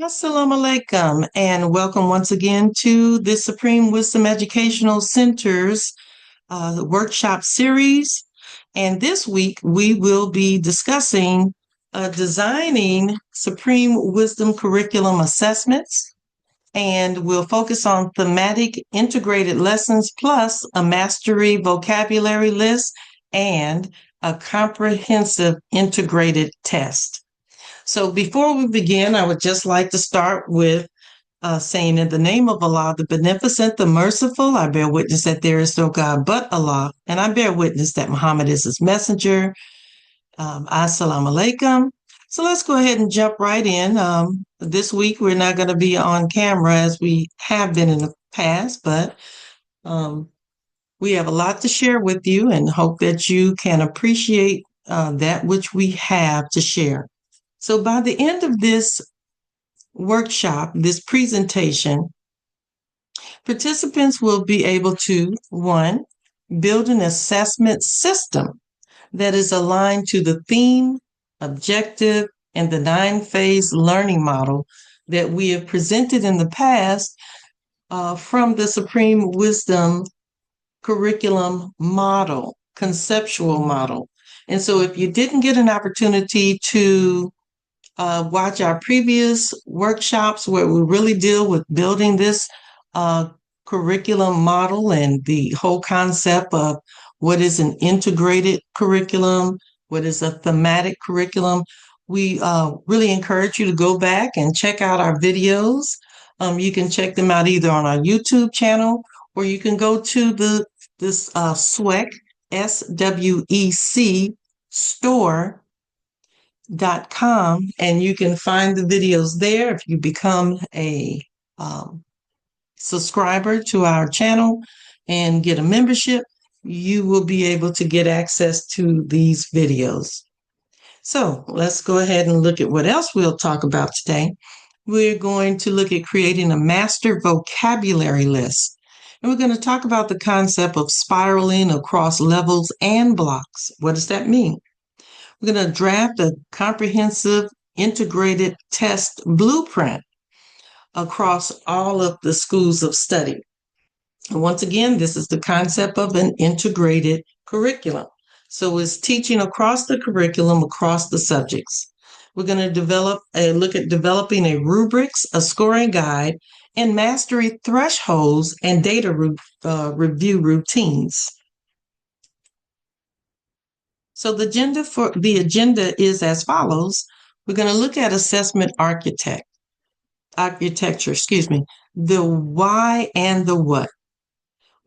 Assalamu alaikum, and welcome once again to the Supreme Wisdom Educational Center's workshop series. And this week we will be discussing designing Supreme Wisdom curriculum assessments, and we'll focus on thematic integrated lessons plus a mastery vocabulary list and a comprehensive integrated test. So before we begin, I would just like to start with saying, in the name of Allah, the Beneficent, the Merciful, I bear witness that there is no God but Allah, and I bear witness that Muhammad is his messenger. Assalamu alaikum. So let's go ahead and jump right in. This week, we're not going to be on camera as we have been in the past, but we have a lot to share with you and hope that you can appreciate that which we have to share. So by the end of this workshop, this presentation, participants will be able to, one, build an assessment system that is aligned to the theme, objective, and the 9-phase learning model that we have presented in the past from the Supreme Wisdom curriculum model, conceptual model. And so if you didn't get an opportunity to watch our previous workshops where we really deal with building this curriculum model and the whole concept of what is an integrated curriculum, what is a thematic curriculum. We really encourage you to go back and check out our videos. You can check them out either on our YouTube channel or you can go to this SWEC, SWEC store.com, and you can find the videos there. If you become a subscriber to our channel and get a membership, you will be able to get access to these videos. So let's go ahead and look at what else we'll talk about today. We're going to look at creating a master vocabulary list. And we're going to talk about the concept of spiraling across levels and blocks. What does that mean? We're going to draft a comprehensive integrated test blueprint across all of the schools of study. And once again, this is the concept of an integrated curriculum. So it's teaching across the curriculum, across the subjects. We're going to look at developing a rubrics, a scoring guide, and mastery thresholds and data review routines. So the agenda is as follows. We're going to look at assessment architecture, the why and the what.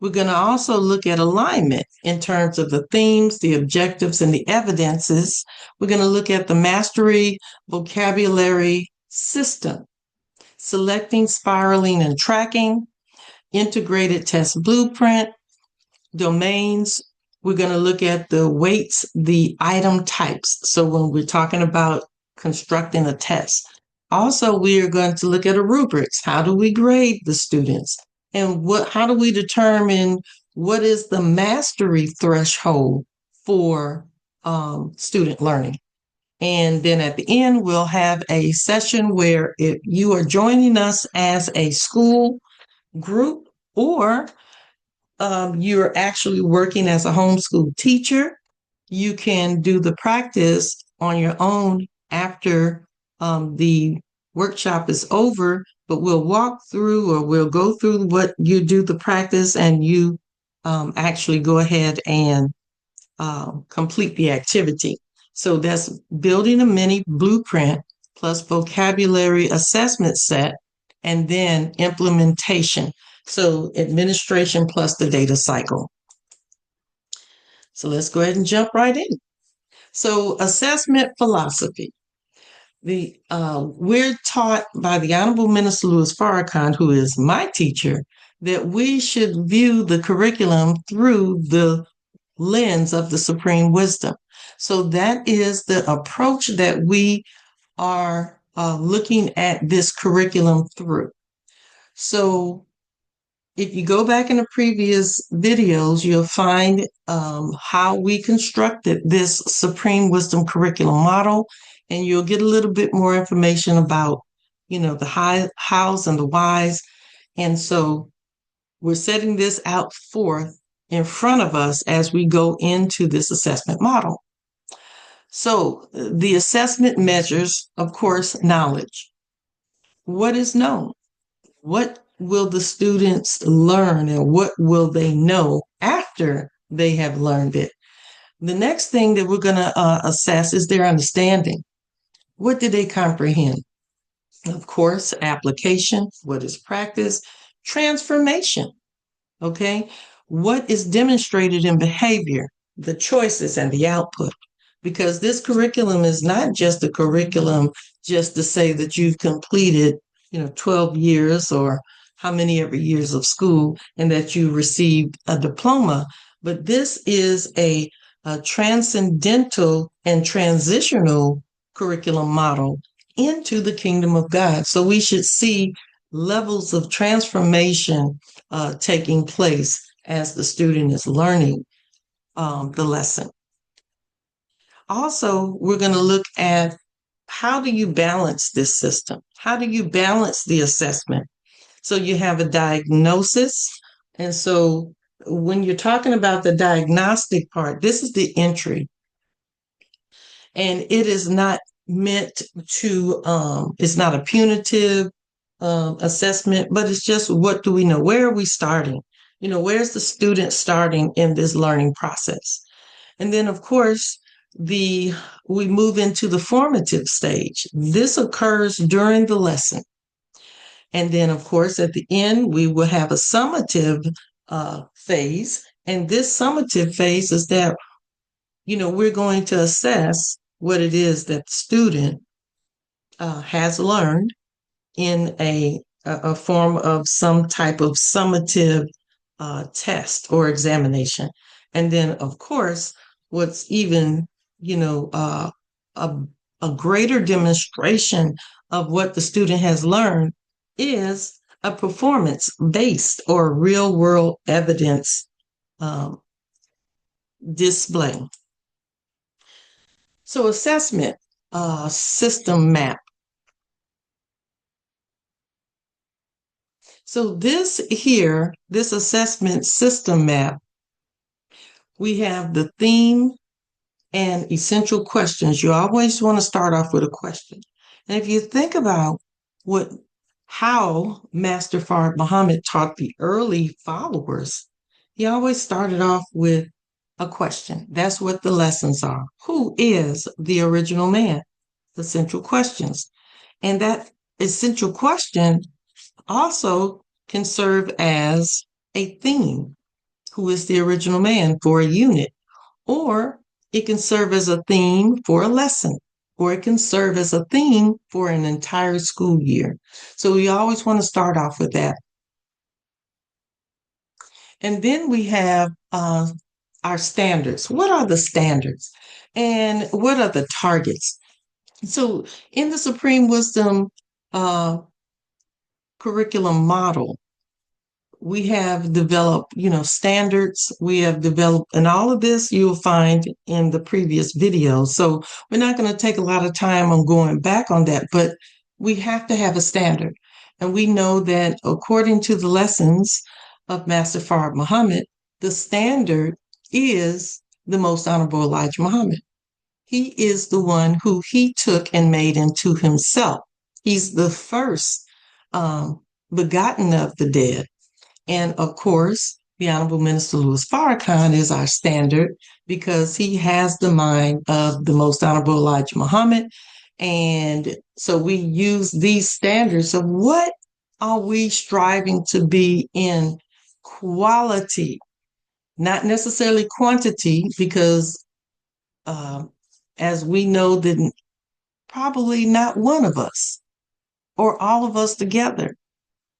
We're going to also look at alignment in terms of the themes, the objectives, and the evidences. We're going to look at the mastery vocabulary system, selecting, spiraling, and tracking, integrated test blueprint, domains. We're going to look at the weights, the item types. So when we're talking about constructing a test. Also, we are going to look at a rubrics. How do we grade the students? And how do we determine what is the mastery threshold for student learning? And then at the end, we'll have a session where if you are joining us as a school group or you're actually working as a homeschool teacher, you can do the practice on your own after the workshop is over, but we'll walk through or we'll go through what you do the practice and you actually go ahead and complete the activity. So that's building a mini blueprint plus vocabulary assessment set and then implementation. So administration plus the data cycle. So let's go ahead and jump right in. So assessment philosophy. We're taught by the Honorable Minister Louis Farrakhan, who is my teacher, that we should view the curriculum through the lens of the Supreme Wisdom. So that is the approach that we are looking at this curriculum through. So if you go back in the previous videos, you'll find how we constructed this Supreme Wisdom curriculum model, and you'll get a little bit more information about the hows and the whys. And so we're setting this out forth in front of us as we go into this assessment model. So the assessment measures, of course, knowledge. What is known? What will the students learn and what will they know after they have learned it? The next thing that we're going to assess is their understanding. What did they comprehend? Of course, application, what is practice, transformation, okay? What is demonstrated in behavior, the choices and the output? Because this curriculum is not just a curriculum just to say that you've completed, 12 years or how many ever years of school and that you received a diploma, but this is a transcendental and transitional curriculum model into the kingdom of God. So we should see levels of transformation taking place as the student is learning the lesson. Also, we're going to look at how do you balance this system? How do you balance the assessment? So you have a diagnosis. And so when you're talking about the diagnostic part, this is the entry. And it is not meant to, it's not a punitive assessment, but it's just what do we know? Where are we starting? Where's the student starting in this learning process? And then, of course, we move into the formative stage. This occurs during the lesson. And then, of course, at the end, we will have a summative phase. And this summative phase is that, we're going to assess what it is that the student has learned in a form of some type of summative test or examination. And then, of course, what's even, a greater demonstration of what the student has learned is a performance-based or real-world evidence display. So assessment system map. So this assessment system map, we have the theme and essential questions. You always want to start off with a question. And if you think about how Master Fard Muhammad taught the early followers, he always started off with a question. That's what the lessons are. Who is the original man? The central questions. And that essential question also can serve as a theme. Who is the original man for a unit? Or it can serve as a theme for a lesson, or it can serve as a theme for an entire school year. So we always want to start off with that. And then we have our standards. What are the standards? And what are the targets? So in the Supreme Wisdom curriculum model, we have developed, standards. We have developed, and all of this you'll find in the previous videos. So we're not going to take a lot of time on going back on that, but we have to have a standard. And we know that according to the lessons of Master Fard Muhammad, the standard is the Most Honorable Elijah Muhammad. He is the one who he took and made into himself. He's the first begotten of the dead. And of course, the Honorable Minister Louis Farrakhan is our standard because he has the mind of the Most Honorable Elijah Muhammad. And so we use these standards of what are we striving to be in quality, not necessarily quantity, because as we know that probably not one of us or all of us together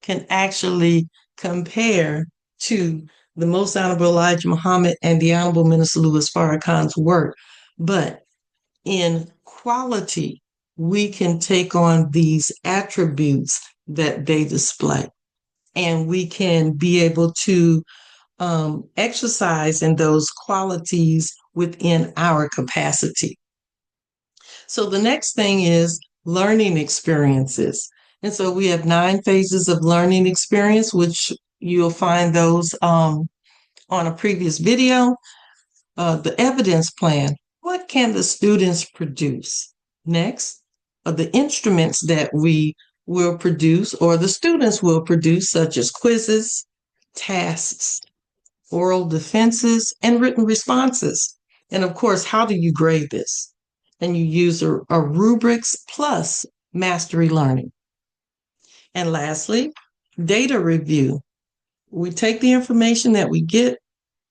can actually compare to the Most Honorable Elijah Muhammad and the Honorable Minister Louis Farrakhan's work. But in quality, we can take on these attributes that they display. And we can be able to exercise in those qualities within our capacity. So the next thing is learning experiences. And so we have 9 phases of learning experience, which you'll find those on a previous video. The evidence plan. What can the students produce? Next, the instruments that we will produce or the students will produce, such as quizzes, tasks, oral defenses, and written responses. And of course, how do you grade this? And you use a rubrics plus mastery learning. And lastly, data review. We take the information that we get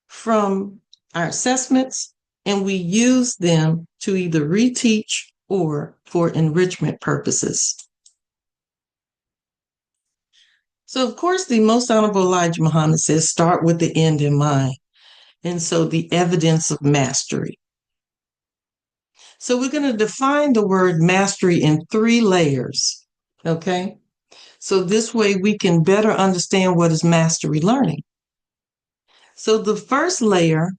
from our assessments and we use them to either reteach or for enrichment purposes. So, of course, the Most Honorable Elijah Muhammad says, start with the end in mind. And so the evidence of mastery. So we're going to define the word mastery in 3 layers. Okay. So this way we can better understand what is mastery learning. So the first layer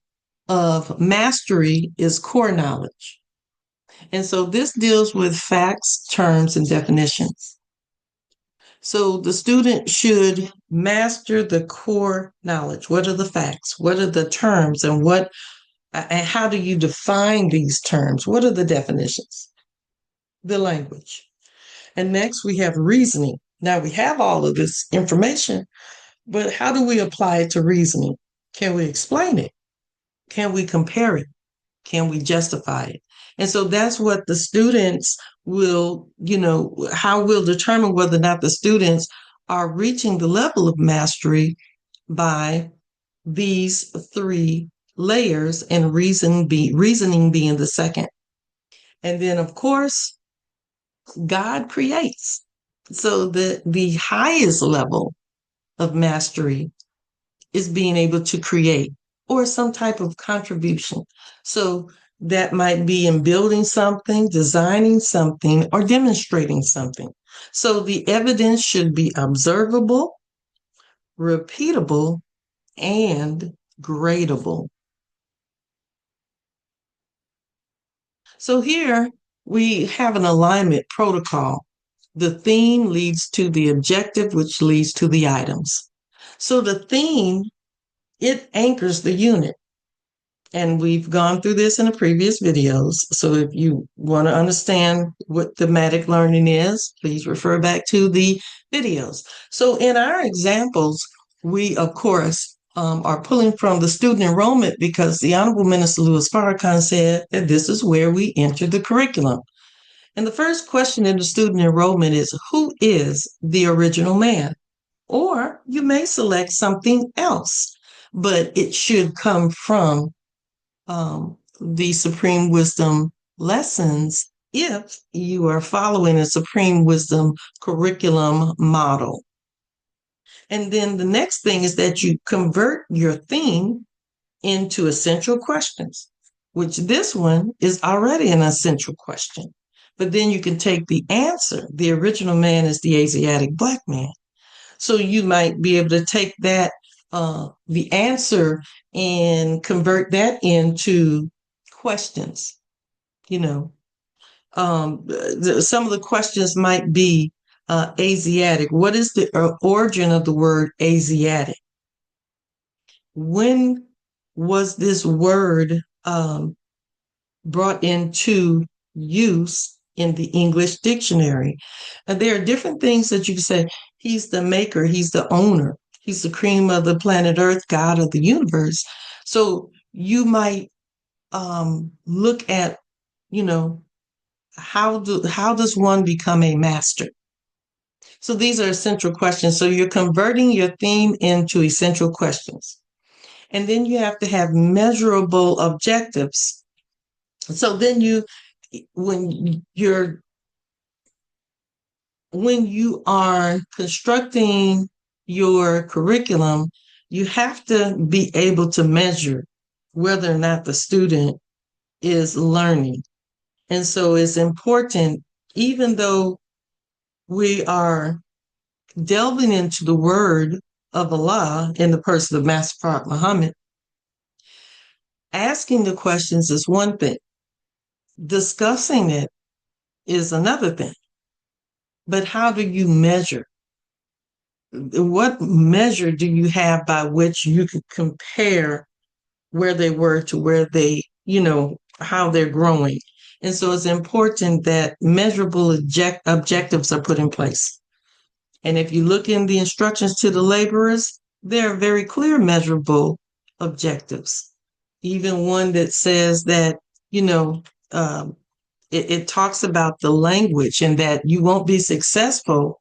of mastery is core knowledge. And so this deals with facts, terms, and definitions. So the student should master the core knowledge. What are the facts? What are the terms? And how do you define these terms? What are the definitions? The language. And next we have reasoning. Now we have all of this information, but how do we apply it to reasoning? Can we explain it? Can we compare it? Can we justify it? And so that's what the students will, how we'll determine whether or not the students are reaching the level of mastery by these 3 layers and reasoning being the second. And then, of course, God creates. So the highest level of mastery is being able to create or some type of contribution. So that might be in building something, designing something, or demonstrating something. So the evidence should be observable, repeatable, and gradable. So here we have an alignment protocol. The theme leads to the objective, which leads to the items. So the theme, it anchors the unit. And we've gone through this in the previous videos. So if you want to understand what thematic learning is, please refer back to the videos. So in our examples, we, of course, are pulling from the student enrollment because the Honorable Minister Louis Farrakhan said that this is where we enter the curriculum. And the first question in the student enrollment is, who is the original man? Or you may select something else, but it should come from the Supreme Wisdom lessons if you are following a Supreme Wisdom curriculum model. And then the next thing is that you convert your theme into essential questions, which this one is already an essential question. But then you can take the answer. The original man is the Asiatic Black man. So you might be able to take that, the answer, and convert that into questions. Some of the questions might be Asiatic. What is the origin of the word Asiatic? When was this word brought into use in the English dictionary? And there are different things that you can say. He's the maker. He's the owner. He's the cream of the planet Earth, God of the universe. So you might look at, how does one become a master? So these are essential questions. So you're converting your theme into essential questions. And then you have to have measurable objectives. So then when you are constructing your curriculum, you have to be able to measure whether or not the student is learning. And so it's important, even though we are delving into the word of Allah in the person of Master Prophet Muhammad, asking the questions is one thing. Discussing it is another thing. But how do you measure? What measure do you have by which you could compare where they were to where they, how they're growing? And so it's important that measurable objectives are put in place. And if you look in the instructions to the laborers, there are very clear measurable objectives. Even one that says that, it talks about the language and that you won't be successful,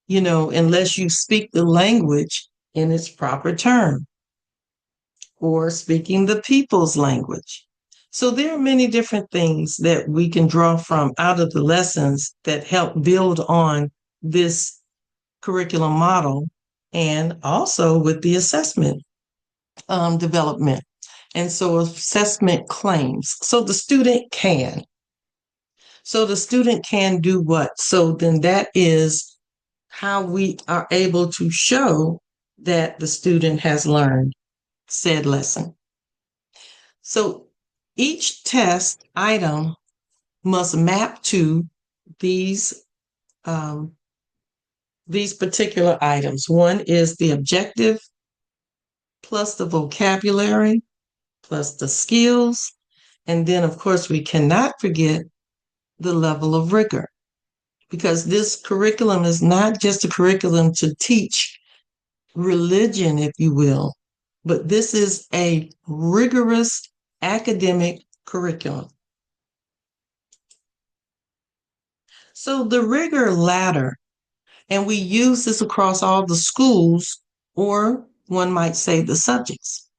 unless you speak the language in its proper term or speaking the people's language. So there are many different things that we can draw from out of the lessons that help build on this curriculum model and also with the assessment development. And so assessment claims. So the student can. So the student can do what? So then that is how we are able to show that the student has learned said lesson. So each test item must map to these particular items. One is the objective plus the vocabulary plus the skills. And then, of course, we cannot forget the level of rigor, because this curriculum is not just a curriculum to teach religion, if you will, but this is a rigorous academic curriculum. So the rigor ladder, and we use this across all the schools, or one might say the subjects.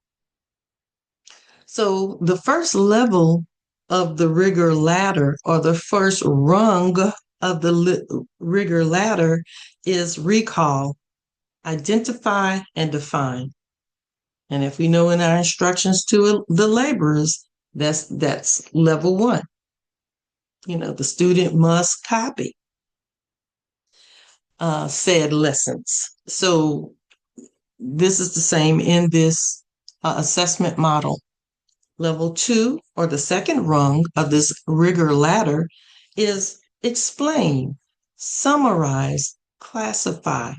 So the first level of the rigor ladder, or the first rung of the rigor ladder, is recall, identify, and define. And if we know in our instructions to the laborers, that's level one. The student must copy said lessons. So this is the same in this assessment model. Level two, or the second rung of this rigor ladder, is explain, summarize, classify.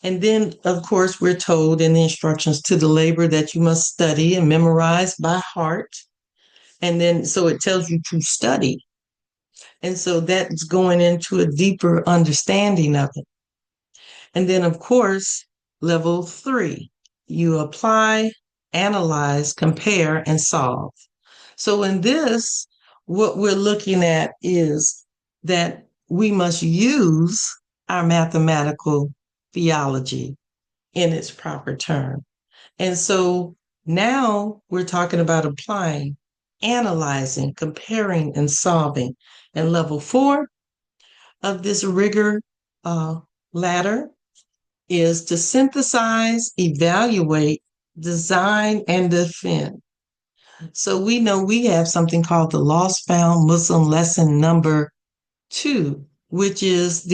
And then, of course, we're told in the instructions to the laborer that you must study and memorize by heart. And then, so it tells you to study. And so that's going into a deeper understanding of it. And then, of course, level three, you apply, analyze, compare, and solve. So in this, what we're looking at is that we must use our mathematical theology in its proper term. And so now we're talking about applying, analyzing, comparing, and solving. And level four of this rigor ladder is to synthesize, evaluate, design, and defend. So we know we have something called the Lost Found Muslim lesson number 2, which is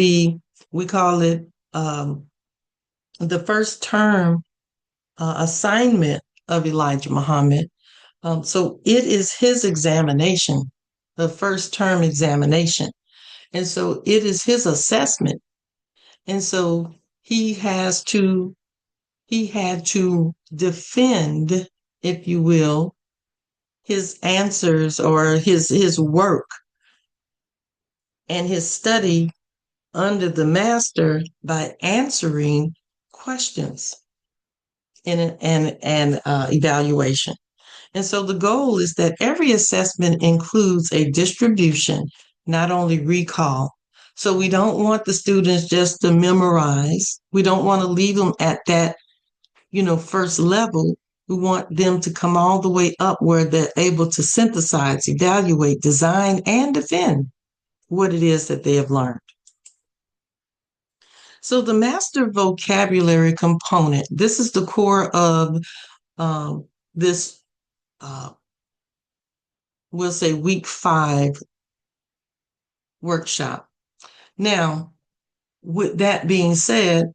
we call it the first term assignment of Elijah Muhammad. So it is his examination, the first term examination. And so it is his assessment. And so he had to defend, if you will, his answers or his work and his study under the master by answering questions and evaluation. And so the goal is that every assessment includes a distribution, not only recall. So we don't want the students just to memorize. We don't want to leave them at that, first level. We want them to come all the way up where they're able to synthesize, evaluate, design, and defend what it is that they have learned. So the master vocabulary component, this is the core of this, we'll say week 5 workshop. Now, with that being said,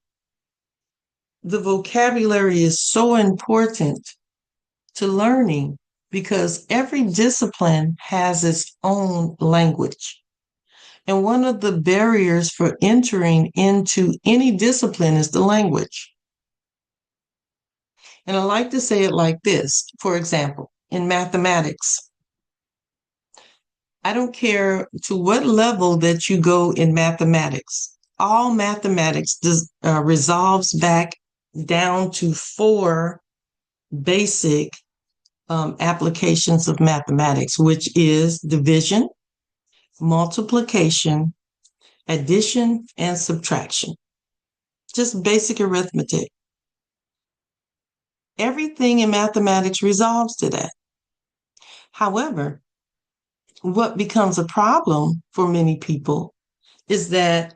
the vocabulary is so important to learning because every discipline has its own language. And one of the barriers for entering into any discipline is the language. And I like to say it like this. For example, in mathematics, I don't care to what level that you go in mathematics, all mathematics resolves back down to four basic applications of mathematics, which is division, multiplication, addition, and subtraction. Just basic arithmetic. Everything in mathematics resolves to that. However, what becomes a problem for many people is that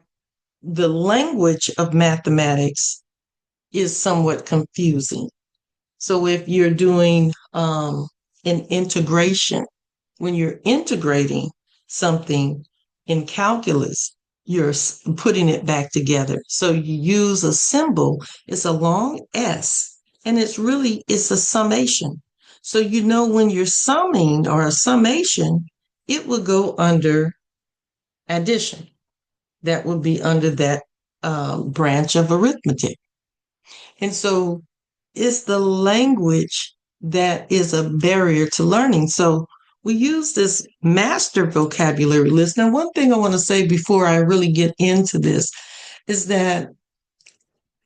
the language of mathematics is somewhat confusing. So if you're doing an integration, when you're integrating something in calculus, you're putting it back together. So you use a symbol, it's a long S, and it's a summation. So you know when you're summing or a summation, it will go under addition. That would be under that branch of arithmetic. And so it's the language that is a barrier to learning. So we use this master vocabulary list. Now, one thing I want to say before I really get into this is that,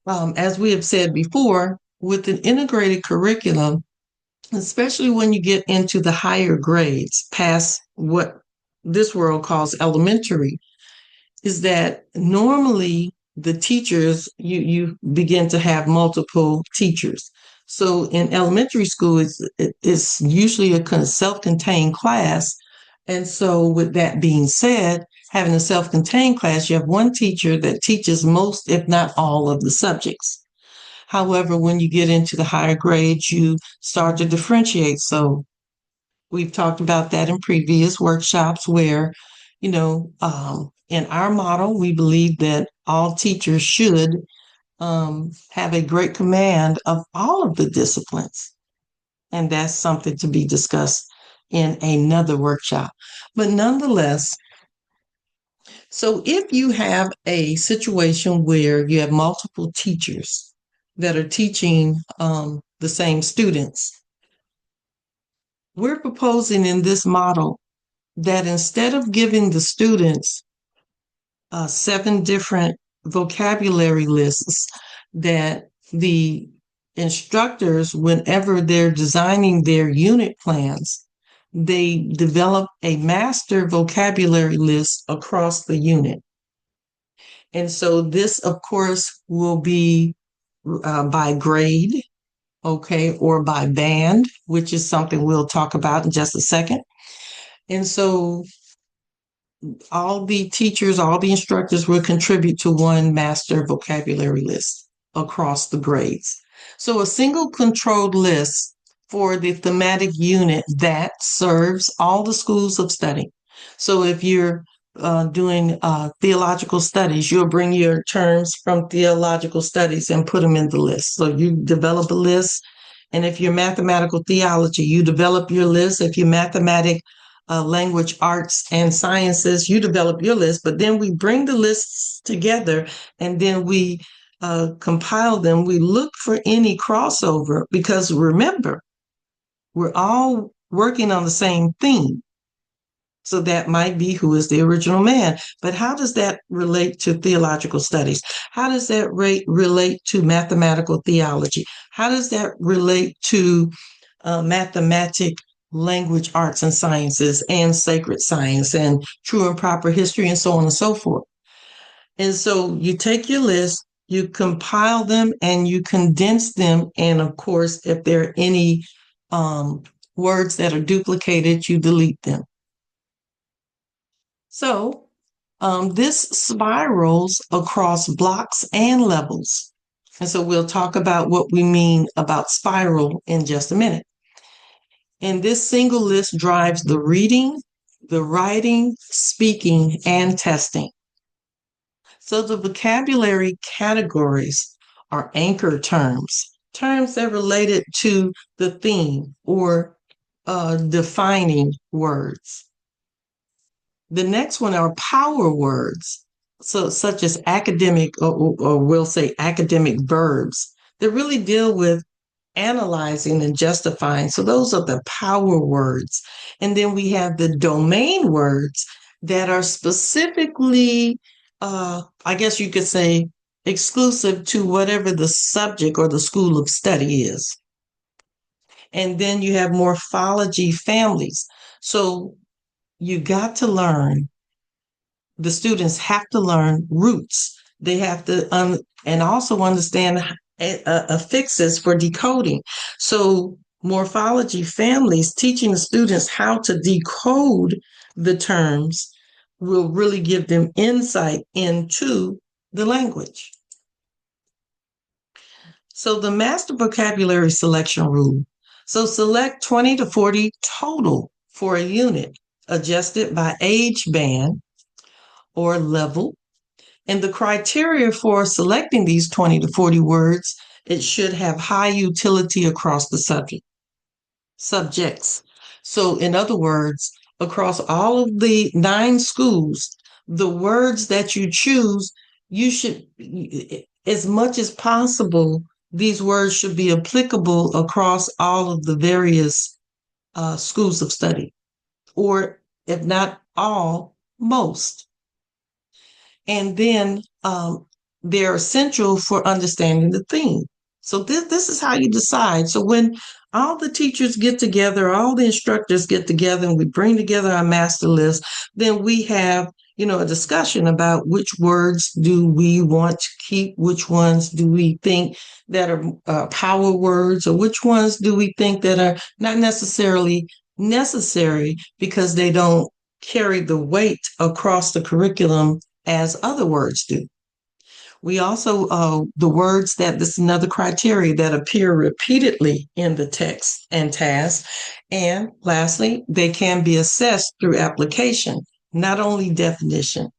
as we have said before, with an integrated curriculum, especially when you get into the higher grades, past what this world calls elementary, is that normally the teachers, you begin to have multiple teachers. So in elementary school, it's usually a kind of self-contained class. And so with that being said, having a self-contained class, you have one teacher that teaches most, if not all, of the subjects. However, when you get into the higher grades, you start to differentiate. So we've talked about that in previous workshops where, in our model, we believe that all teachers should have a great command of all of the disciplines. And that's something to be discussed in another workshop. But nonetheless, so if you have a situation where you have multiple teachers that are teaching the same students, we're proposing in this model that instead of giving the students 7 different vocabulary lists, that the instructors, whenever they're designing their unit plans, they develop a master vocabulary list across the unit. And so this, of course, will be by grade, okay, or by band, which is something we'll talk about in just a second. And so all the teachers, all the instructors will contribute to one master vocabulary list across the grades. So a single controlled list for the thematic unit that serves all the schools of study. So if you're doing theological studies, you'll bring your terms from theological studies and put them in the list. So you develop a list. And if you're mathematical theology, you develop your list. If you're mathematic language, arts, and sciences, you develop your list. But then we bring the lists together and then we compile them. We look for any crossover because remember, we're all working on the same theme. So that might be who is the original man. But how does that relate to theological studies? How does that relate to mathematical theology? How does that relate to mathematic language, arts, and sciences, and sacred science, and true and proper history, and so on and so forth? And so you take your list, you compile them, and you condense them. And of course, if there are any words that are duplicated, you delete them. So this spirals across blocks and levels. And so we'll talk about what we mean about spiral in just a minute. And this single list drives the reading, the writing, speaking, and testing. So the vocabulary categories are anchor terms, terms that are related to the theme or defining words. The next one are power words, so such as academic, or we'll say academic verbs that really deal with analyzing and justifying. So those are the power words. And then we have the domain words that are specifically, I guess you could say, exclusive to whatever the subject or the school of study is. And then you have morphology families. So you got to learn, the students have to learn roots. They have to, and also understand affixes for decoding. So morphology families, teaching the students how to decode the terms will really give them insight into the language. So the master vocabulary selection rule. So select 20 to 40 total for a unit, adjusted by age band or level. And the criteria for selecting these 20 to 40 words, it should have high utility across the subjects. So in other words, across all of the 9 schools, the words that you choose, you should, as much as possible, these words should be applicable across all of the various schools of study, or if not all, most. And then they're essential for understanding the theme. So this is how you decide. So when all the teachers get together, all the instructors get together, and we bring together our master list, then we have, a discussion about which words do we want to keep, which ones do we think that are power words, or which ones do we think that are not necessarily necessary because they don't carry the weight across the curriculum as other words do. We also, the words that, this is another criteria, that appear repeatedly in the text and task. And lastly, they can be assessed through application, not only definition.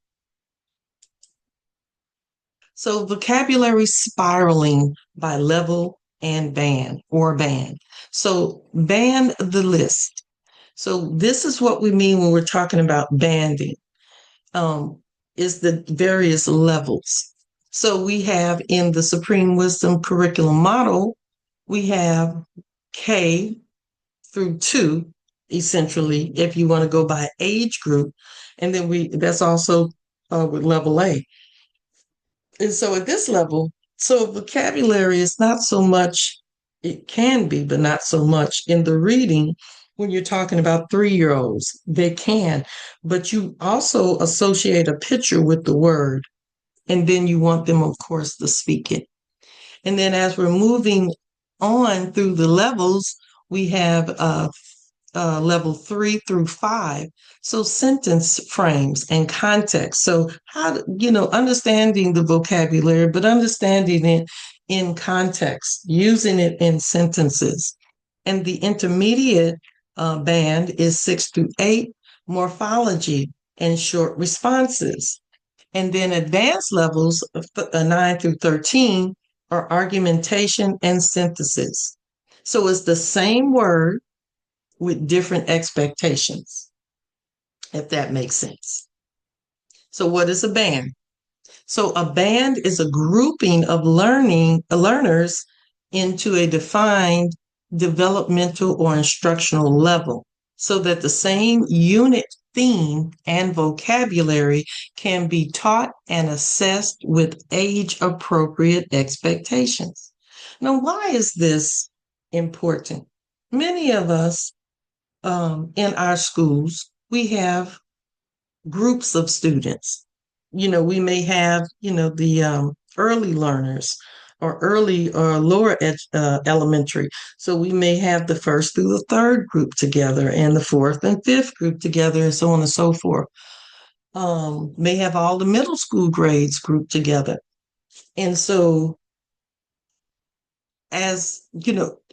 So vocabulary spiraling by level and band or band. So band the list. So this is what we mean when we're talking about banding, is the various levels. So we have in the Supreme Wisdom Curriculum Model, we have K through 2, essentially, if you want to go by age group. And then that's also with level A. And so at this level, so vocabulary is not so much, it can be, but not so much in the reading. When you're talking about 3-year-olds, they can, but you also associate a picture with the word. And then you want them, of course, to speak it. And then as we're moving on through the levels, we have level 3 through 5. So sentence frames and context. So how, understanding the vocabulary, but understanding it in context, using it in sentences. And the intermediate band is 6 through 8, morphology and short responses. And then advanced levels, 9 through 13, are argumentation and synthesis. So it's the same word with different expectations, if that makes sense. So what is a band? So a band is a grouping of learners into a defined developmental or instructional level, so that the same unit theme and vocabulary can be taught and assessed with age-appropriate expectations. Now, why is this important? Many of us in our schools, we have groups of students. We may have, the early learners, or early or lower elementary. So we may have the 1st through the 3rd group together, and the 4th and 5th group together, and so on and so forth. May have all the middle school grades grouped together. And so as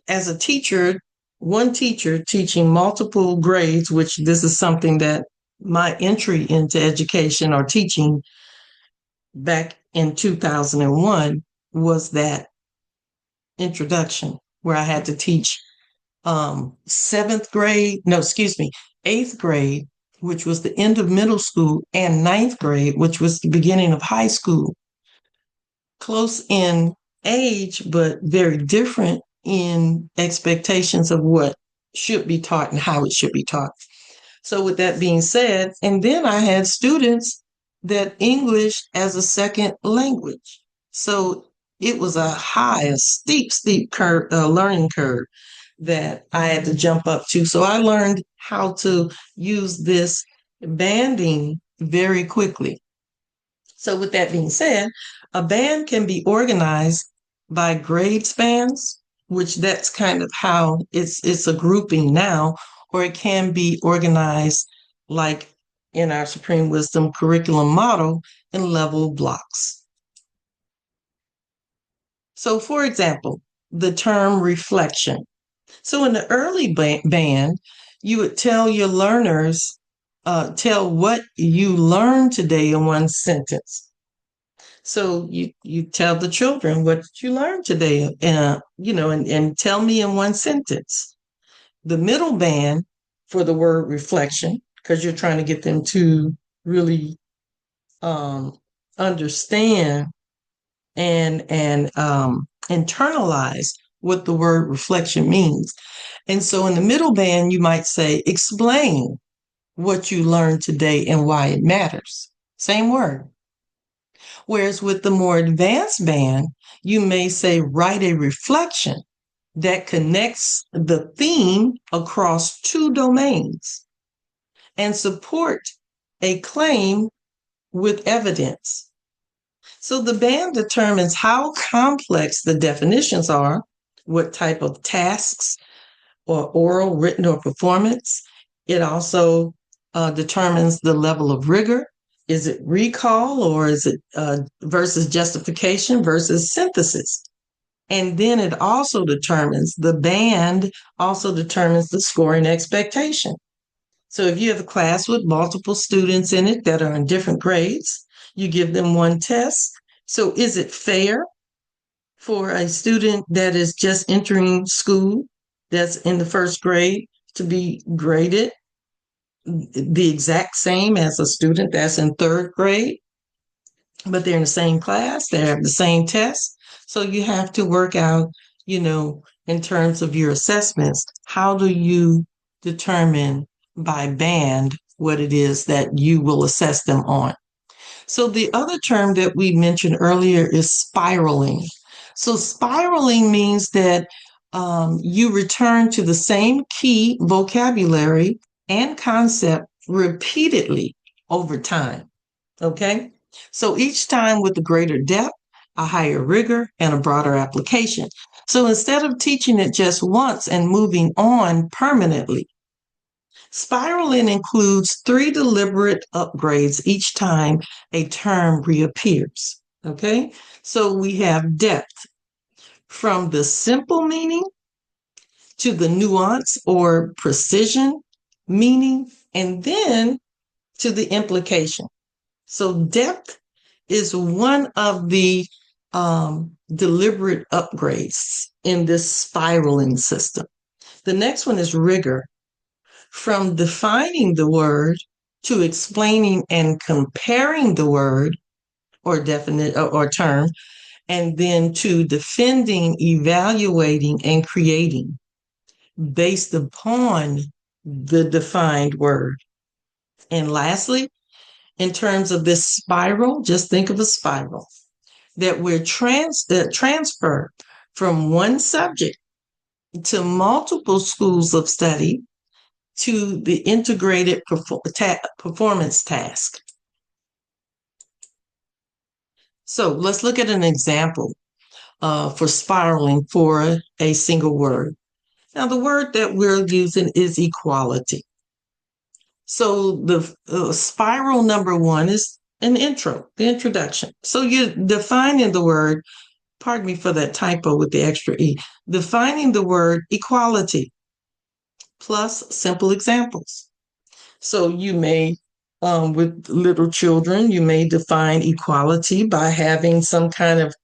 a teacher, one teacher teaching multiple grades, which this is something that my entry into education or teaching back in 2001 was that introduction, where I had to teach 8th grade which was the end of middle school, and ninth grade, which was the beginning of high school. Close in age, but very different in expectations of what should be taught and how it should be taught. So, with that being said, and then I had students that English as a second language. So it was a steep curve, learning curve that I had to jump up to. So I learned how to use this banding very quickly. So, with that being said, a band can be organized by grade spans, which that's kind of how it's a grouping now, or it can be organized like in our Supreme Wisdom curriculum model in level blocks. So, for example, the term reflection. So, in the early band, you would tell your learners, tell what you learned today in one sentence. So you tell the children what you learned today, and tell me in one sentence. The middle band for the word reflection, because you're trying to get them to really understand and internalize what the word reflection means. And so in the middle band, you might say, explain what you learned today and why it matters. Same word. Whereas with the more advanced band, you may say, write a reflection that connects the theme across two domains and support a claim with evidence. So the band determines how complex the definitions are, what type of tasks or oral, written, or performance. It also determines the level of rigor. Is it recall, or is it versus justification versus synthesis? And then it also determines, the band also determines the scoring expectation. So if you have a class with multiple students in it that are in different grades, you give them one test. So is it fair for a student that is just entering school, that's in the first grade, to be graded the exact same as a student that's in third grade? But they're in the same class, they have the same test. So you have to work out, in terms of your assessments, how do you determine by band what it is that you will assess them on? So the other term that we mentioned earlier is spiraling. So spiraling means that you return to the same key vocabulary and concept repeatedly over time. Okay? So each time with a greater depth, a higher rigor, and a broader application. So instead of teaching it just once and moving on permanently, spiraling includes 3 deliberate upgrades each time a term reappears. Okay? So we have depth, from the simple meaning to the nuance or precision meaning, and then to the implication. So depth is one of the deliberate upgrades in this spiraling system. The next one is rigor, from defining the word to explaining and comparing the word or definite or term, and then to defending, evaluating, and creating based upon the defined word. And lastly, in terms of this spiral, just think of a spiral that we're transfer from one subject to multiple schools of study to the integrated performance task. So let's look at an example for spiraling for a single word. Now, the word that we're using is equality. So the spiral number 1 is an intro, the introduction. So you're defining the word, pardon me for that typo with the extra E, defining the word equality plus simple examples. So you may, with little children, you may define equality by having some kind of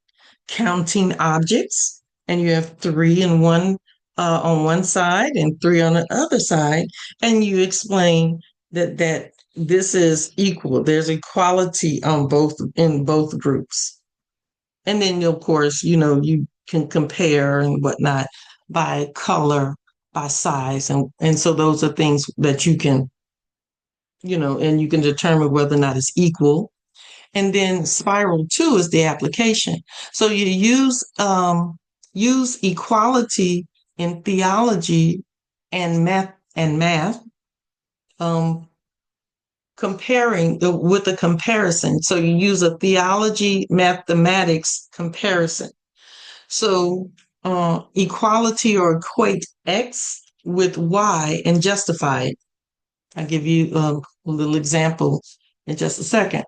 counting objects, and you have 3 in one on one side and 3 on the other side, and you explain that this is equal. There's equality on both in both groups. And then of course, you can compare and whatnot by color, by size, and so those are things that you can, and you can determine whether or not it's equal. And then spiral 2 is the application. So you use equality in theology and math, um, comparing with a comparison. So you use a theology mathematics comparison. So equality or equate X with Y and justify it. I'll give you a little example in just a second.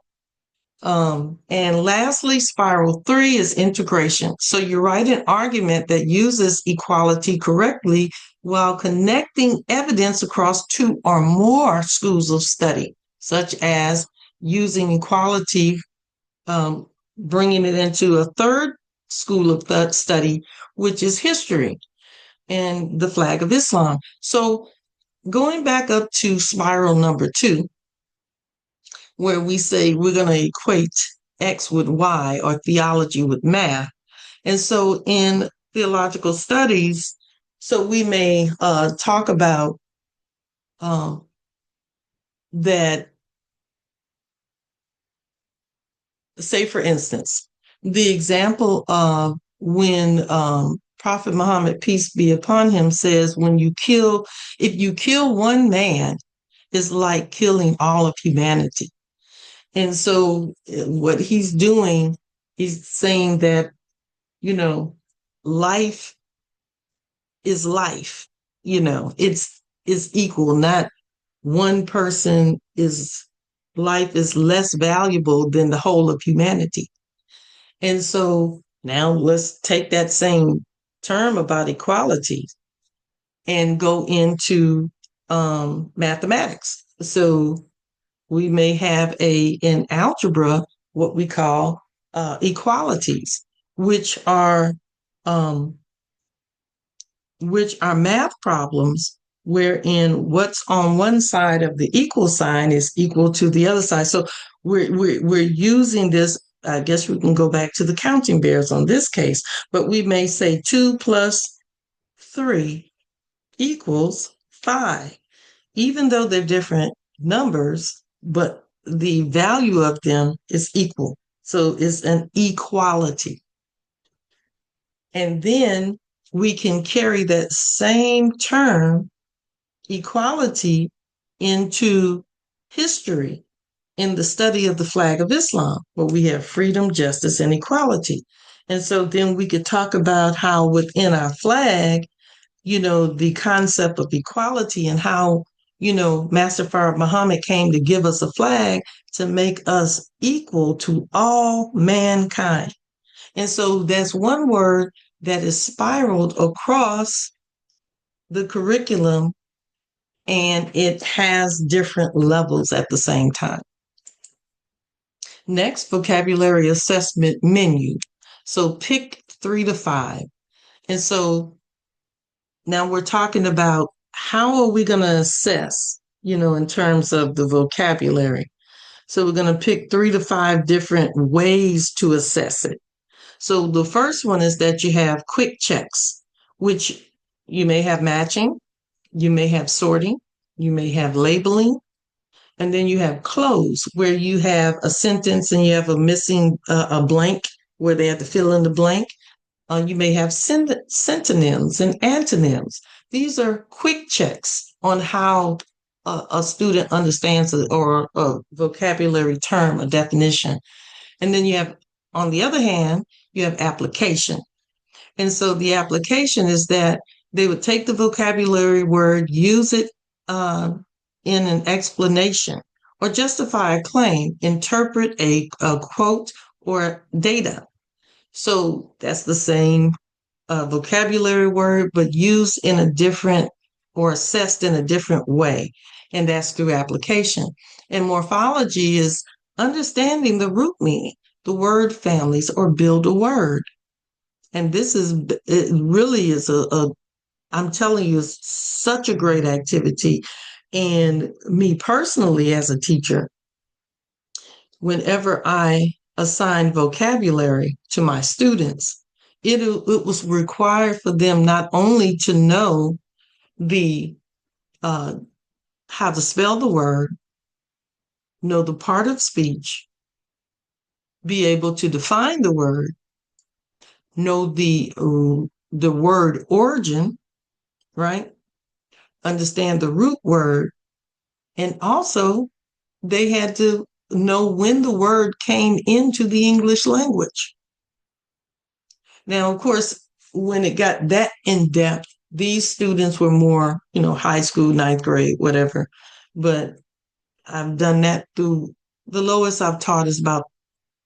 And lastly, spiral 3 is integration. So you write an argument that uses equality correctly while connecting evidence across 2 or more schools of study, such as using equality, bringing it into a third school of study, which is history and the flag of Islam. So going back up to spiral number 2, where we say we're going to equate X with Y or theology with math. And so in theological studies, so we may talk about that, say, for instance, the example of when Prophet Muhammad, peace be upon him, says, if you kill one man, it's like killing all of humanity. And so what he's doing, he's saying that, life is life, it's equal, not one person life is less valuable than the whole of humanity. And so now let's take that same term about equality and go into mathematics. So we may have in algebra what we call equalities, which are math problems wherein what's on one side of the equal sign is equal to the other side. So we're using this. I guess we can go back to the counting bears on this case, but we may say 2 plus 3 equals 5, even though they're different numbers, but the value of them is equal. So it's an equality. And then we can carry that same term, equality, into history in the study of the flag of Islam, where we have freedom, justice, and equality. And so then we could talk about how within our flag, the concept of equality and how, Master Farrakhan Muhammad came to give us a flag to make us equal to all mankind. And so that's one word that is spiraled across the curriculum, and it has different levels at the same time. Next, vocabulary assessment menu. So pick 3 to 5. And so now we're talking about how are we going to assess, in terms of the vocabulary. So we're going to pick 3 to 5 different ways to assess it. So the first one is that you have quick checks, which you may have matching, you may have sorting, you may have labeling, and then you have close, where you have a sentence and you have a missing a blank where they have to fill in the blank. You may have synonyms and antonyms. These are quick checks on how a student understands or a vocabulary term, a definition. And then you have, on the other hand, you have application. And so the application is that they would take the vocabulary word, use it in an explanation or justify a claim, interpret a quote or data. So that's the same vocabulary word, but used in a different or assessed in a different way. And that's through application. And morphology is understanding the root meaning, the word families, or build a word. And it really is I'm telling you, it's such a great activity. And me personally, as a teacher, whenever I assign vocabulary to my students, it was required for them not only to know the uh, how to spell the word, know the part of speech, be able to define the word, know the word origin, right? Understand the root word, and also they had to know when the word came into the English language. Now, of course, when it got that in depth, these students were more, high school, ninth grade, whatever. But I've done that through the lowest I've taught is about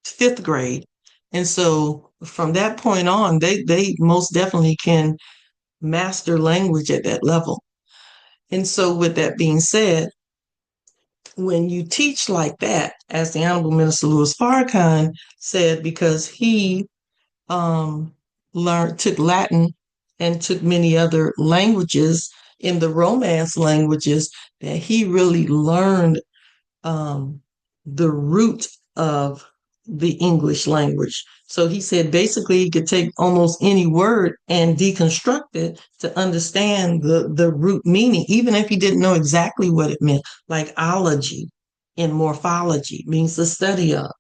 fifth grade. And so from that point on, they most definitely can master language at that level. And so with that being said, when you teach like that, as the Honorable Minister Louis Farrakhan said, because he took Latin and took many other languages in the Romance languages, that he really learned the root of the English language. So he said basically he could take almost any word and deconstruct it to understand the root meaning, even if he didn't know exactly what it meant, like ology in morphology means the study of.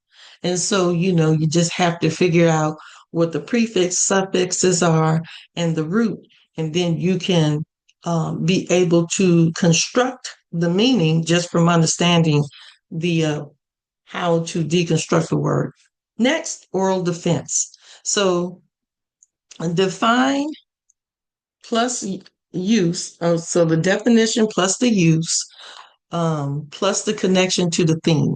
And so, you just have to figure out what the prefix, suffixes are and the root, and then you can be able to construct the meaning just from understanding the how to deconstruct the word. Next, oral defense. So define plus use, so the definition plus the use, plus the connection to the theme.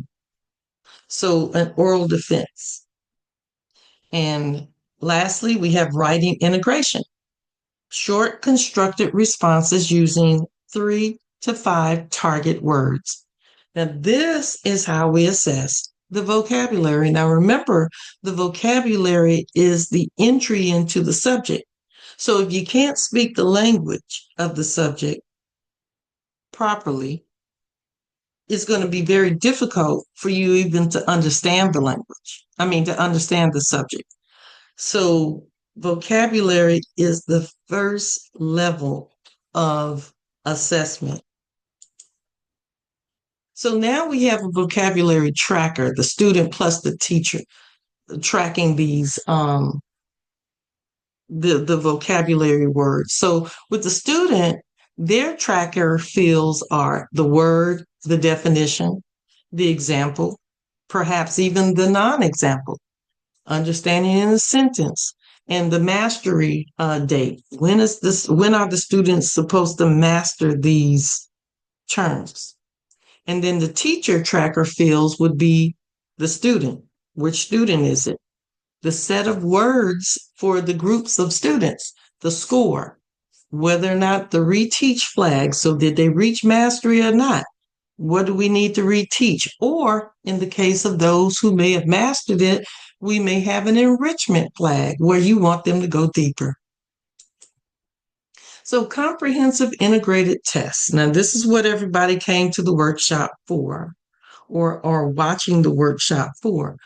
So an oral defense. And lastly, we have writing integration. Short constructed responses using 3 to 5 target words. Now, this is how we assess the vocabulary. Now, remember, the vocabulary is the entry into the subject. So if you can't speak the language of the subject properly, it's going to be very difficult for you even to understand the language. To understand the subject. So vocabulary is the first level of assessment. So now we have a vocabulary tracker, the student plus the teacher tracking these the vocabulary words. So with the student, their tracker fields are the word, the definition, the example, perhaps even the non-example, understanding in a sentence, and the mastery date. When are the students supposed to master these terms? And then the teacher tracker fields would be the student. Which student is it? The set of words for the groups of students, the score, whether or not the reteach flag. So did they reach mastery or not? What do we need to reteach? Or in the case of those who may have mastered it, we may have an enrichment flag where you want them to go deeper. So comprehensive integrated tests. Now, this is what everybody came to the workshop for or watching the workshop for.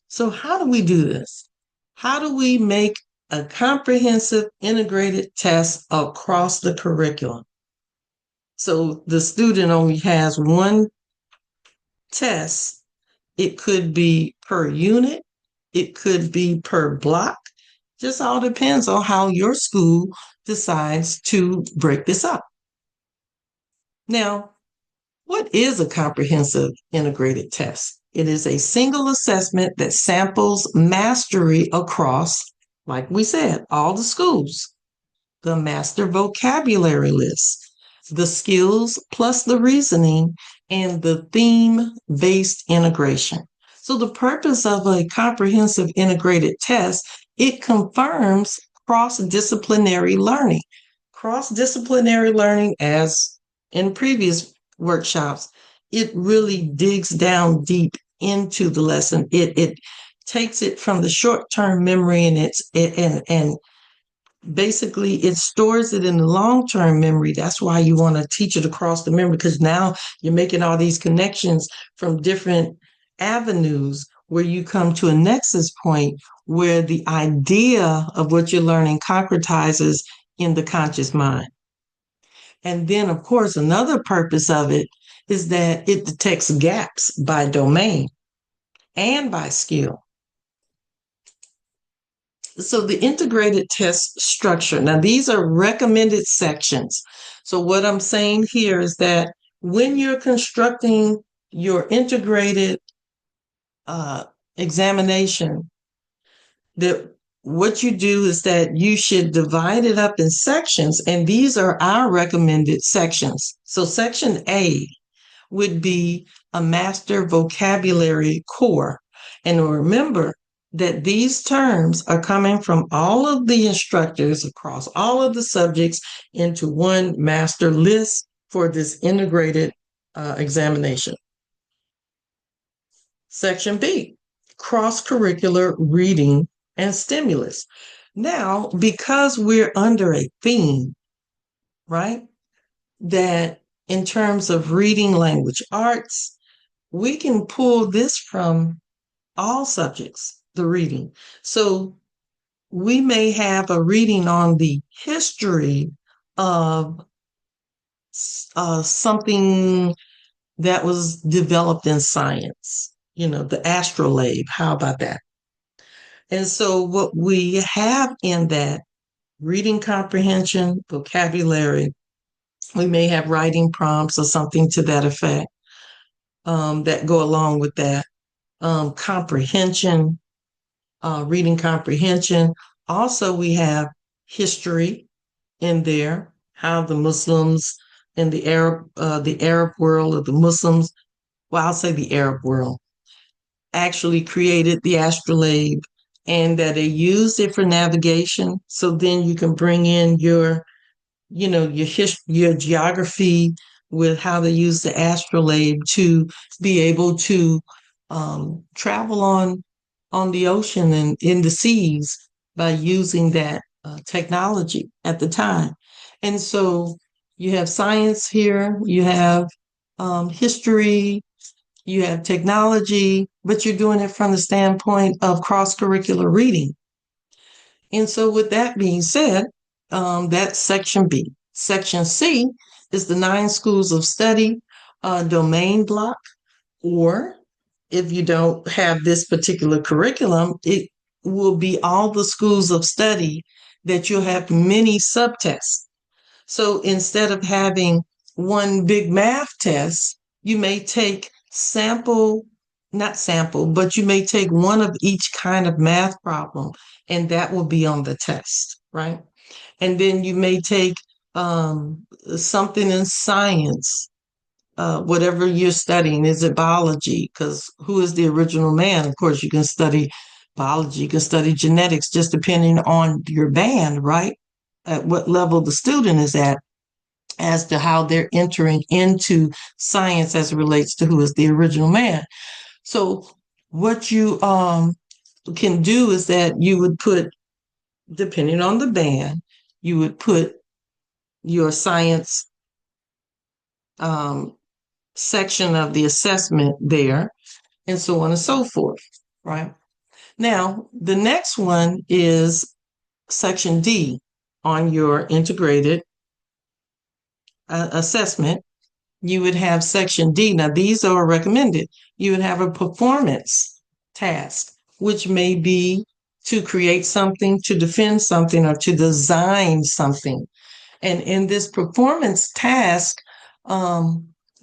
So how do we do this? How do we make a comprehensive integrated test across the curriculum? So the student only has one test. It could be per unit. It could be per block. Just all depends on how your school decides to break this up. Now, what is a comprehensive integrated test? It is a single assessment that samples mastery across, like we said, all the schools, the master vocabulary list, the skills plus the reasoning, and the theme-based integration. So the purpose of a comprehensive integrated test, it confirms cross-disciplinary learning. Cross-disciplinary learning, as in previous workshops, it really digs down deep into the lesson. It takes it from the short-term memory and basically it stores it in the long-term memory. That's why you want to teach it across the memory, because now you're making all these connections from different avenues where you come to a nexus point where the idea of what you're learning concretizes in the conscious mind. And then, of course, another purpose of it is that it detects gaps by domain and by skill. So the integrated test structure, now these are recommended sections. So what I'm saying here is that when you're constructing your integrated examination, that what you do is that you should divide it up in sections, and these are our recommended sections. So section A would be a master vocabulary core. And remember that these terms are coming from all of the instructors across all of the subjects into one master list for this integrated examination. Section B, cross-curricular reading and stimulus. Now, because we're under a theme, right, that in terms of reading language arts, we can pull this from all subjects, the reading. So we may have a reading on the history of something that was developed in science, the astrolabe. How about that? And so what we have in that reading comprehension, vocabulary, we may have writing prompts or something to that effect that go along with that. Comprehension, reading comprehension. Also, we have history in there, how the Muslims in the Arab world, or the Muslims, well, I'll say the Arab world, actually created the astrolabe, and that they used it for navigation. So then you can bring in your your geography with how they use the astrolabe to be able to travel on the ocean and in the seas by using that technology at the time. And so you have science here, you have history, you have technology, but you're doing it from the standpoint of cross-curricular reading. And so with that being said, that's section B. Section C is the 9 schools of study domain block, or if you don't have this particular curriculum, it will be all the schools of study that you'll have many subtests. So instead of having one big math test, you may take not sample, but you may take one of each kind of math problem, and that will be on the test, right? And then you may take something in science, whatever you're studying. Is it biology? Because who is the original man? Of course, you can study biology, you can study genetics, just depending on your band, right? At what level the student is at, as to how they're entering into science as it relates to who is the original man. So what you can do is that you would put, depending on the band, you would put your science section of the assessment there, and so on and so forth, right? Now, the next one is section D on your integrated assessment. You would have section D. Now, these are recommended. You would have a performance task, which may be to create something, to defend something, or to design something. And in this performance task,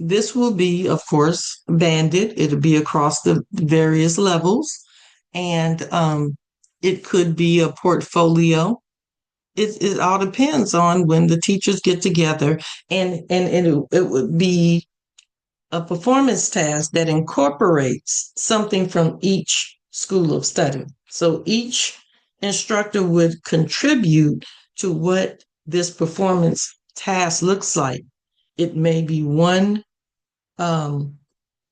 this will be, of course, banded. It'll be across the various levels. And it could be a portfolio. It all depends on when the teachers get together, and it would be a performance task that incorporates something from each school of study. So each instructor would contribute to what this performance task looks like. It may be one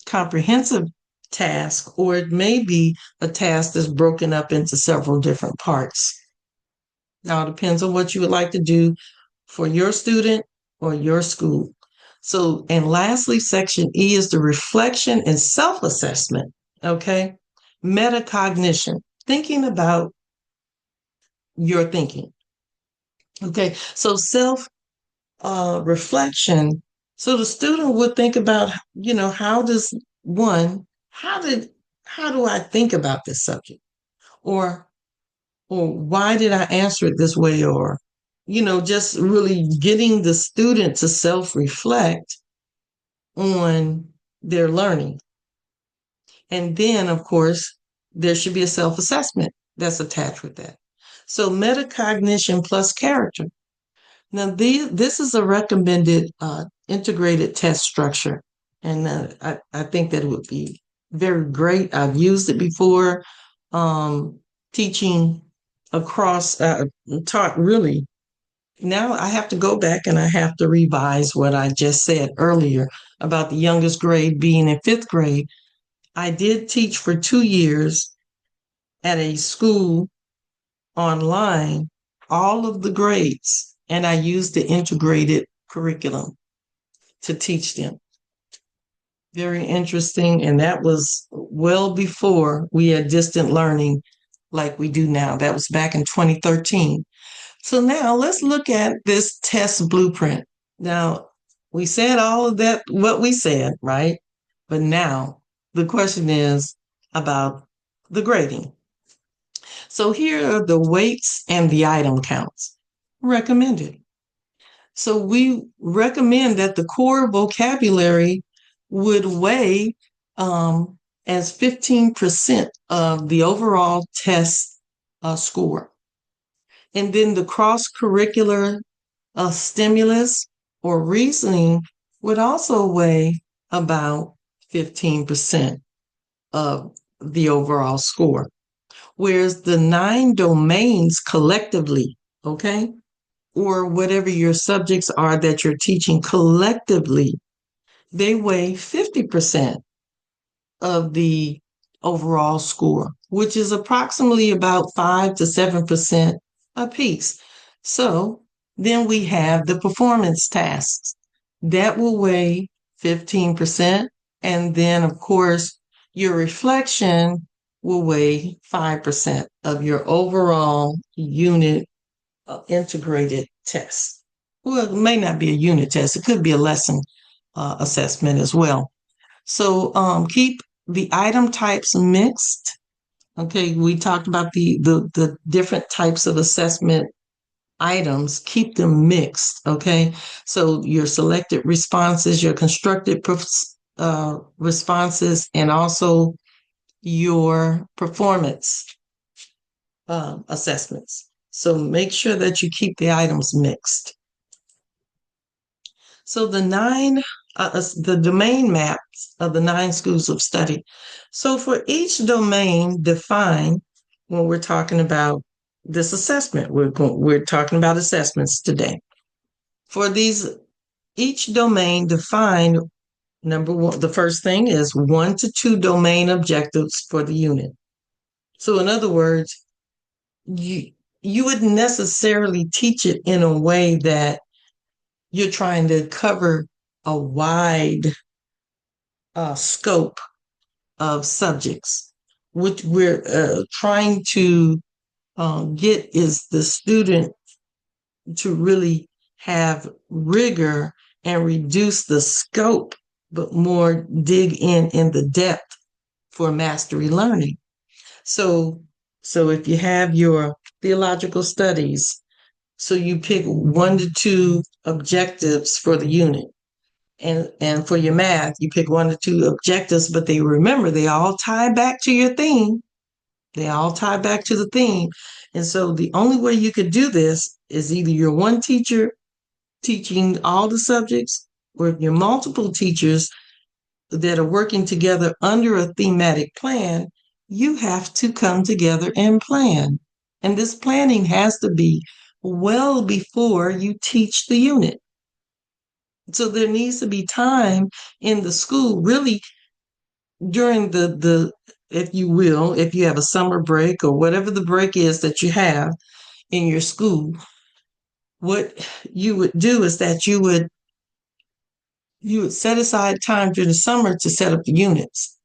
comprehensive task, or it may be a task that's broken up into several different parts. Now, it depends on what you would like to do for your student or your school. So, and lastly, section E is the reflection and self-assessment. Okay. Metacognition, thinking about your thinking. Okay. So self reflection. So the student would think about, how does one, how did, how do I think about this subject? Or, or why did I answer it this way? Or, just really getting the student to self reflect on their learning. And then, of course, there should be a self assessment that's attached with that. So, metacognition plus character. Now, this is a recommended integrated test structure. And I think that it would be very great. I've used it before, teaching across, taught really. Now I have to go back and I have to revise what I just said earlier about the youngest grade being in fifth grade. I did teach for 2 years at a school online, all of the grades, and I used the integrated curriculum to teach them. Very interesting. And that was well before we had distant learning like we do now. That was back in 2013. So now let's look at this test blueprint. Now, we said all of that, what we said, right? But now the question is about the grading. So here are the weights and the item counts recommended. So we recommend that the core vocabulary would weigh as 15% of the overall test score. And then the cross-curricular stimulus or reasoning would also weigh about 15% of the overall score. Whereas the 9 domains collectively, okay, or whatever your subjects are that you're teaching collectively, they weigh 50% of the overall score, which is approximately about 5 to 7% apiece. So then we have the performance tasks that will weigh 15%. And then, of course, your reflection will weigh 5% of your overall unit integrated test. Well, it may not be a unit test. It could be a lesson assessment as well. So keep the item types mixed. Okay, we talked about the different types of assessment items. Keep them mixed. Okay, so your selected responses, your constructed responses, and also your performance assessments. So make sure that you keep the items mixed. So the domain maps of the 9 schools of study. So for each domain defined, when we're talking about this assessment, we're talking about assessments today. For each domain defined, number one, the first thing is 1 to 2 domain objectives for the unit. So in other words, you wouldn't necessarily teach it in a way that you're trying to cover a wide scope of subjects. What we're trying to get is the student to really have rigor and reduce the scope, but more dig in the depth for mastery learning. So if you have your theological studies, so you pick 1 to 2 objectives for the unit. And for your math, you pick 1 to 2 objectives, but they all tie back to your theme. They all tie back to the theme. And so the only way you could do this is either you're one teacher teaching all the subjects, or if you're multiple teachers that are working together under a thematic plan, you have to come together and plan. And this planning has to be well before you teach the unit. So there needs to be time in the school, really during if you will, if you have a summer break or whatever the break is that you have, in your school, what you would do is that you would set aside time during the summer to set up the units.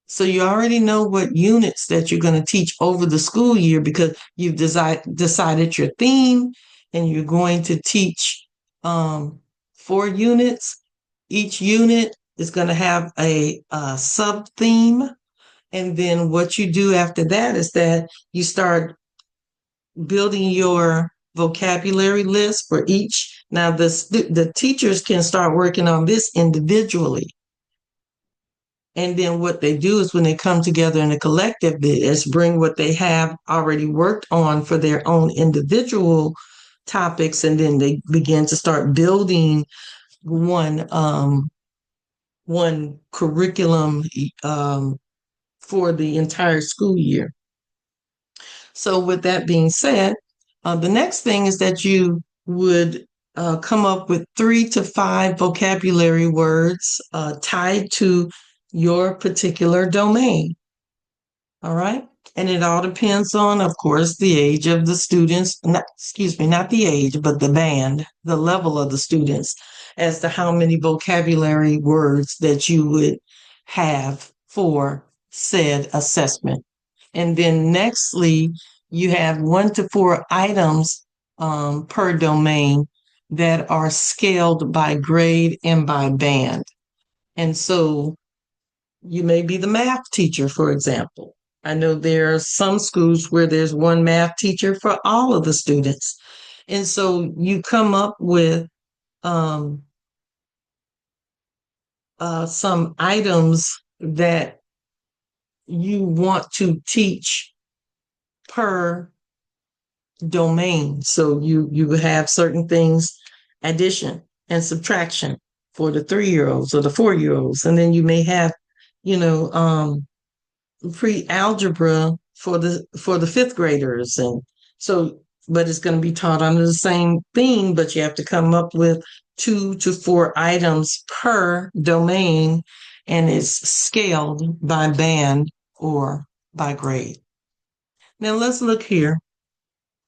So you already know what units that you're going to teach over the school year because you've decided your theme and you're going to teach 4 units. Each unit is going to have a sub theme. And then what you do after that is that you start building your vocabulary list for each. Now, the teachers can start working on this individually. And then what they do is when they come together in a collective, they just bring what they have already worked on for their own individual topics, and then they begin to start building one curriculum for the entire school year. So with that being said, the next thing is that you would come up with 3 to 5 vocabulary words tied to your particular domain. All right. And it all depends on, of course, the age of the students, not the age, but the level of the students, as to how many vocabulary words that you would have for said assessment. And then nextly, you have 1 to 4 items per domain that are scaled by grade and by band. And so you may be the math teacher, for example. I know there are some schools where there's one math teacher for all of the students. And so you come up with some items that you want to teach per domain. So you have certain things, addition and subtraction for the 3-year-olds or the 4-year-olds. And then you may have, pre-algebra for the 5th graders. And so, but it's going to be taught under the same theme, but you have to come up with 2 to 4 items per domain, and it's scaled by band or by grade. Now let's look here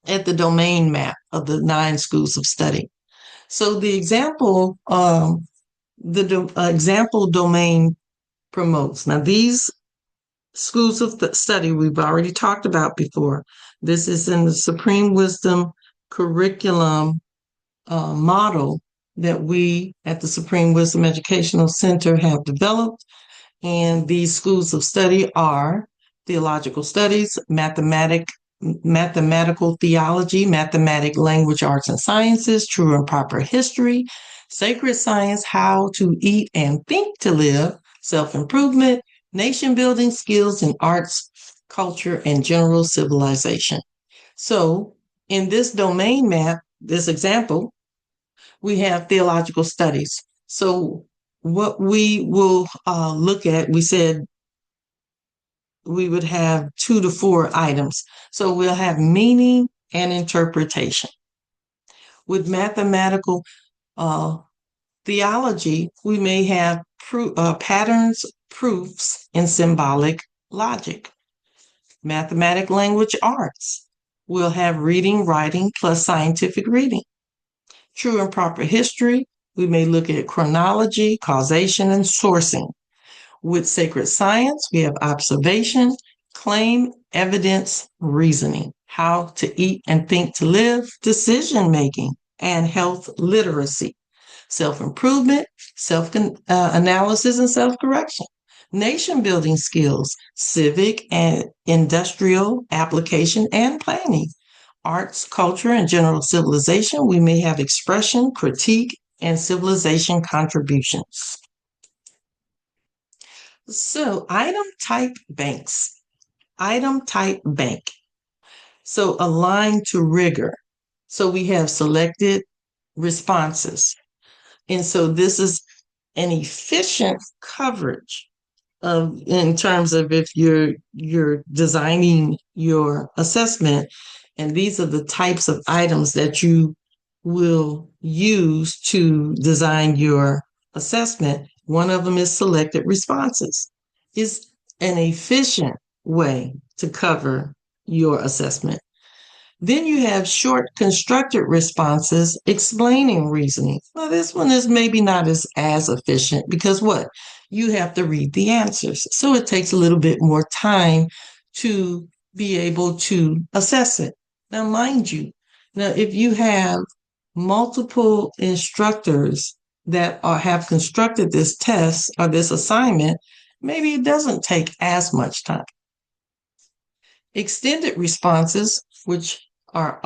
at the domain map of the 9 schools of study. So the example domain promotes. Now these schools of study we've already talked about before. This is in the Supreme Wisdom curriculum model that we at the Supreme Wisdom Educational Center have developed. And these schools of study are theological studies, mathematical theology, mathematic language arts and sciences, true and proper history, sacred science, how to eat and think to live, self-improvement, nation building skills in arts, culture, and general civilization. So in this domain map, this example, we have theological studies. So what we will look at, we said we would have 2 to 4 items. So we'll have meaning and interpretation. With mathematical theology, we may have patterns, proofs, and symbolic logic. Mathematic language arts, we'll have reading, writing, plus scientific reading. True and proper history, we may look at chronology, causation, and sourcing. With sacred science, we have observation, claim, evidence, reasoning, how to eat and think to live, decision-making, and health literacy. Self-improvement, self-analysis, and self-correction. Nation-building skills, civic and industrial application and planning. Arts, culture, and general civilization, we may have expression, critique, and civilization contributions. So, item type banks. Item type bank. So, aligned to rigor. So, we have selected responses. And so this is an efficient coverage in terms of if you're designing your assessment, and these are the types of items that you will use to design your assessment. One of them is selected responses. It's an efficient way to cover your assessment. Then you have short constructed responses explaining reasoning. Well, this one is maybe not as efficient because what? You have to read the answers. So it takes a little bit more time to be able to assess it. Now, mind you, now if you have multiple instructors that have constructed this test or this assignment, maybe it doesn't take as much time. Extended responses, which are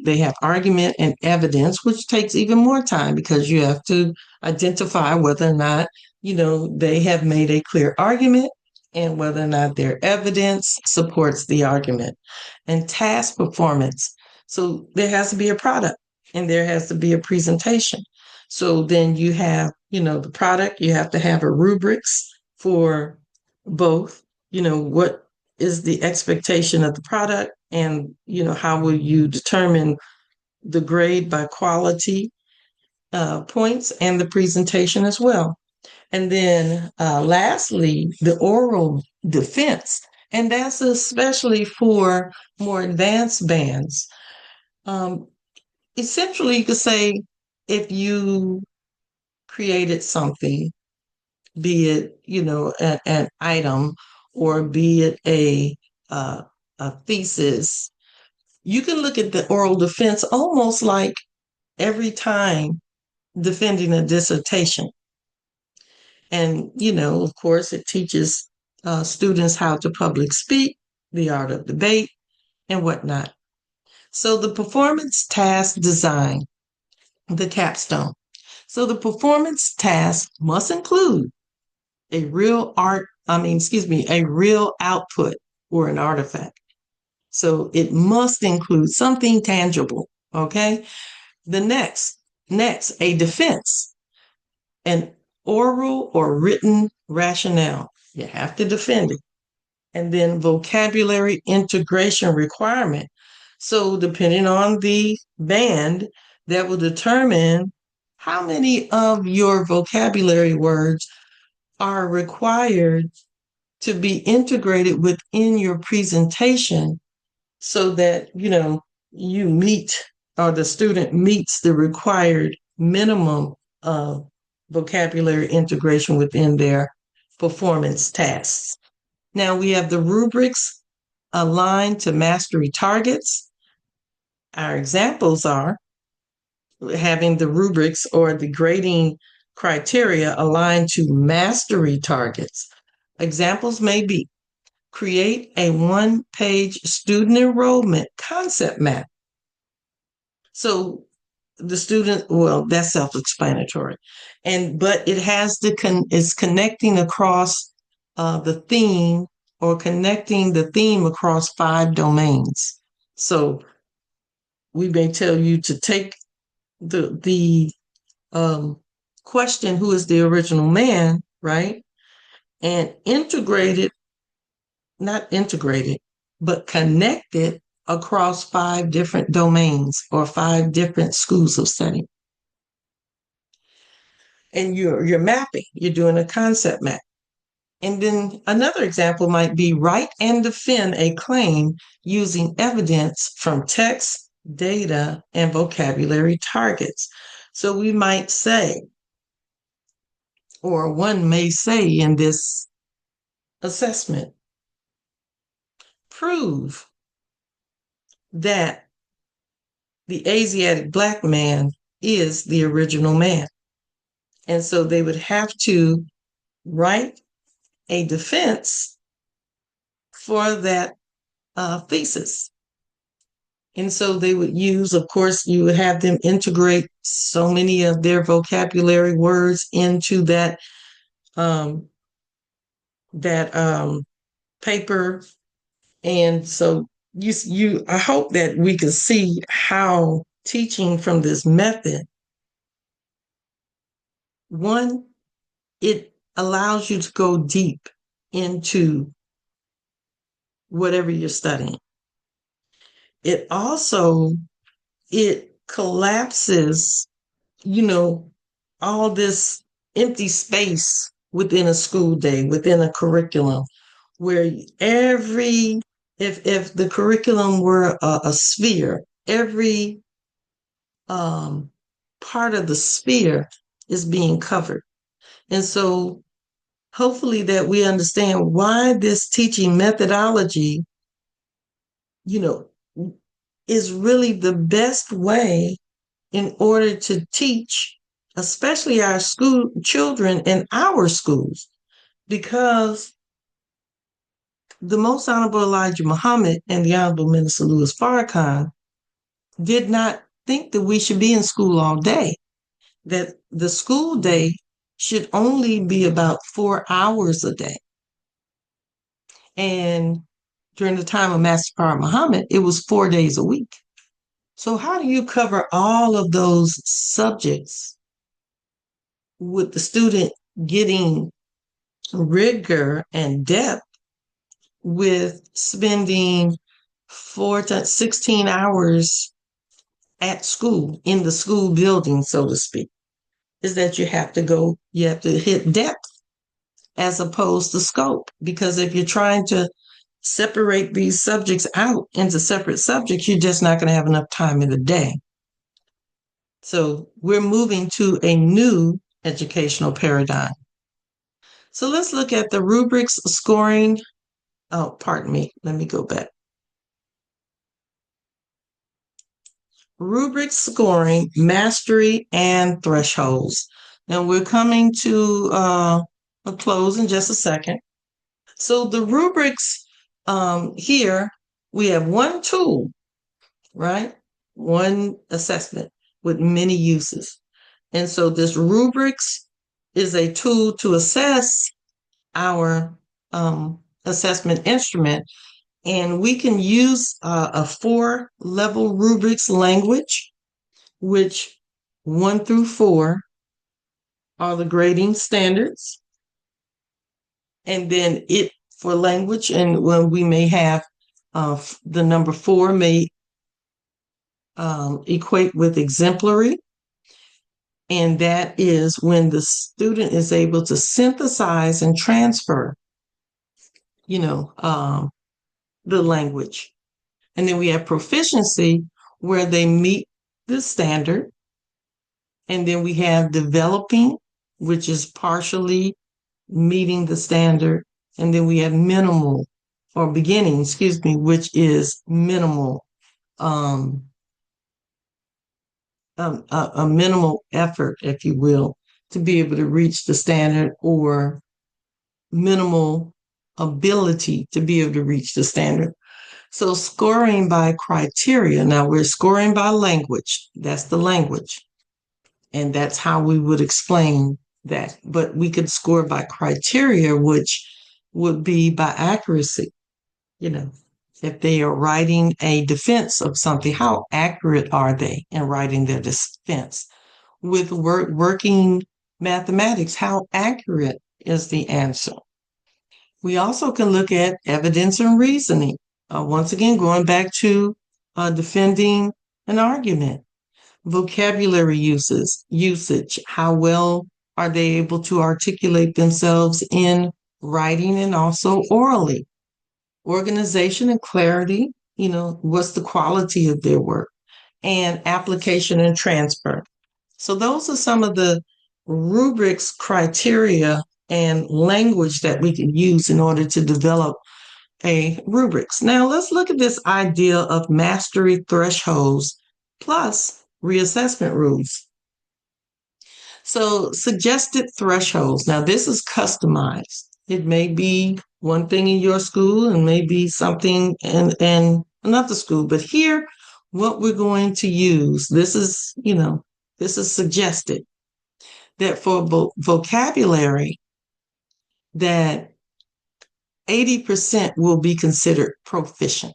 they have argument and evidence, which takes even more time because you have to identify whether or not, they have made a clear argument and whether or not their evidence supports the argument. And task performance. So there has to be a product and there has to be a presentation. So then you have, the product, you have to have a rubrics for both, what is the expectation of the product and how will you determine the grade by quality points and the presentation as well. And then lastly, the oral defense, and that's especially for more advanced bands. Essentially, you could say if you created something, be it an item or be it a thesis, you can look at the oral defense almost like every time defending a dissertation. And of course, it teaches students how to public speak, the art of debate, and whatnot. So the performance task design, the capstone. So the performance task must include a real a real output or an artifact. So it must include something tangible. Okay. The next, a defense, an oral or written rationale. You have to defend it. And then vocabulary integration requirement. So depending on the band, that will determine how many of your vocabulary words are required to be integrated within your presentation so that, you meet or the student meets the required minimum of vocabulary integration within their performance tasks. Now we have the rubrics aligned to mastery targets. Our examples are having the rubrics or the grading criteria aligned to mastery targets. Examples may be create a one-page student enrollment concept map. So the student, well, that's self-explanatory, but it has is connecting across the theme or connecting the theme across 5 domains. So we may tell you to take the question, who is the original man, right? And not integrated, but connected across 5 different domains or 5 different schools of study. And you're mapping, you're doing a concept map. And then another example might be write and defend a claim using evidence from text, data, and vocabulary targets. So we might say, or one may say in this assessment, prove that the Asiatic Black man is the original man. And so they would have to write a defense for that thesis. And so they would use, of course, you would have them integrate so many of their vocabulary words into that paper. And so I hope that we can see how teaching from this method, one, it allows you to go deep into whatever you're studying. It also, it collapses, all this empty space within a school day, within a curriculum, where every if the curriculum were a sphere, every part of the sphere is being covered. And so hopefully that we understand why this teaching methodology, you know, is really the best way in order to teach, especially our school children in our schools, because the Most Honorable Elijah Muhammad and the Honorable Minister Louis Farrakhan did not think that we should be in school all day, that the school day should only be about 4 hours a day. And during the time of Master Prophet Muhammad, it was 4 days a week. So how do you cover all of those subjects with the student getting rigor and depth with spending 4 to 16 hours at school, in the school building, so to speak? Is that you have to hit depth as opposed to scope. Because if you're trying to separate these subjects out into separate subjects, you're just not going to have enough time in the day. So we're moving to a new educational paradigm. So let's look at the rubrics scoring. Oh, pardon me. Let me go back. Rubrics scoring, mastery, and thresholds. Now we're coming to a close in just a second. So the rubrics here, we have one tool, right? One assessment with many uses. And so this rubrics is a tool to assess our assessment instrument. And we can use a 4-level rubrics language, which 1 through 4 are the grading standards. And then it for language, and when we may have the number 4 may equate with exemplary. And that is when the student is able to synthesize and transfer, the language. And then we have proficiency, where they meet the standard. And then we have developing, which is partially meeting the standard. And then we have minimal, or beginning, which is minimal, a minimal effort, if you will, to be able to reach the standard, or minimal ability to be able to reach the standard. So scoring by criteria. Now we're scoring by language. That's the language. And that's how we would explain that. But we could score by criteria, which would be by accuracy. If they are writing a defense of something, how accurate are they in writing their defense? With working mathematics, how accurate is the answer? We also can look at evidence and reasoning. Once again, going back to defending an argument. Vocabulary usage. How well are they able to articulate themselves in writing and also orally? Organization and clarity. What's the quality of their work? And application and transfer. So those are some of the rubrics, criteria, and language that we can use in order to develop a rubrics. Now let's look at this idea of mastery thresholds plus reassessment rules. So suggested thresholds. Now this is customized. It may be one thing in your school and maybe something in another school. But here, what we're going to use, this is suggested, that for vocabulary, that 80% will be considered proficient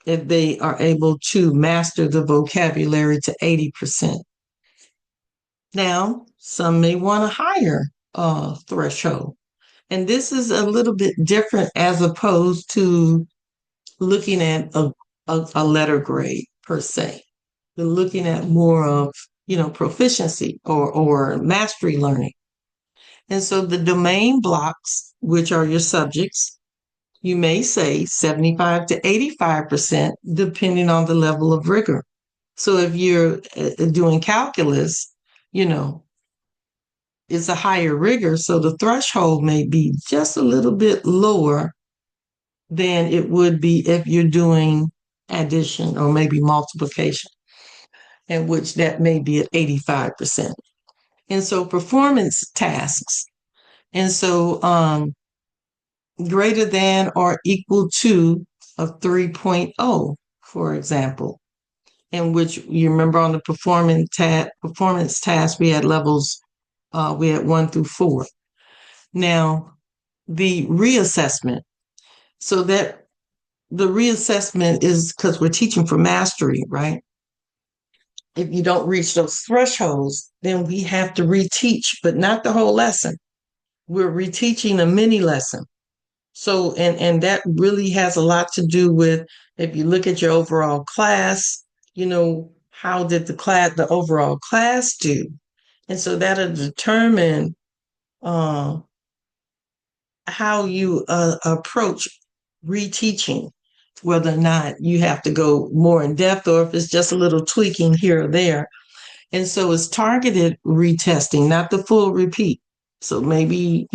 if they are able to master the vocabulary to 80%. Now, some may want a higher threshold. And this is a little bit different as opposed to looking at a letter grade per se. They're looking at more of, proficiency or mastery learning. And so the domain blocks, which are your subjects, You may say 75 to 85%, depending on the level of rigor. So if you're doing calculus, you know, it's a higher rigor. So the threshold may be just a little bit lower than it would be if you're doing addition or maybe multiplication, in which that may be at 85%. And so performance tasks. And so greater than or equal to a 3.0, for example, in which you remember on the performance task, we had levels, we had 1 through 4. Now, the reassessment. So that the reassessment is because we're teaching for mastery, right? If you don't reach those thresholds, then we have to reteach, but not the whole lesson. We're reteaching a mini lesson. So, and that really has a lot to do with, if you look at your overall class, how did the overall class do? And so that'll determine how you approach reteaching, whether or not you have to go more in depth or if it's just a little tweaking here or there. And so it's targeted retesting, not the full repeat. So maybe,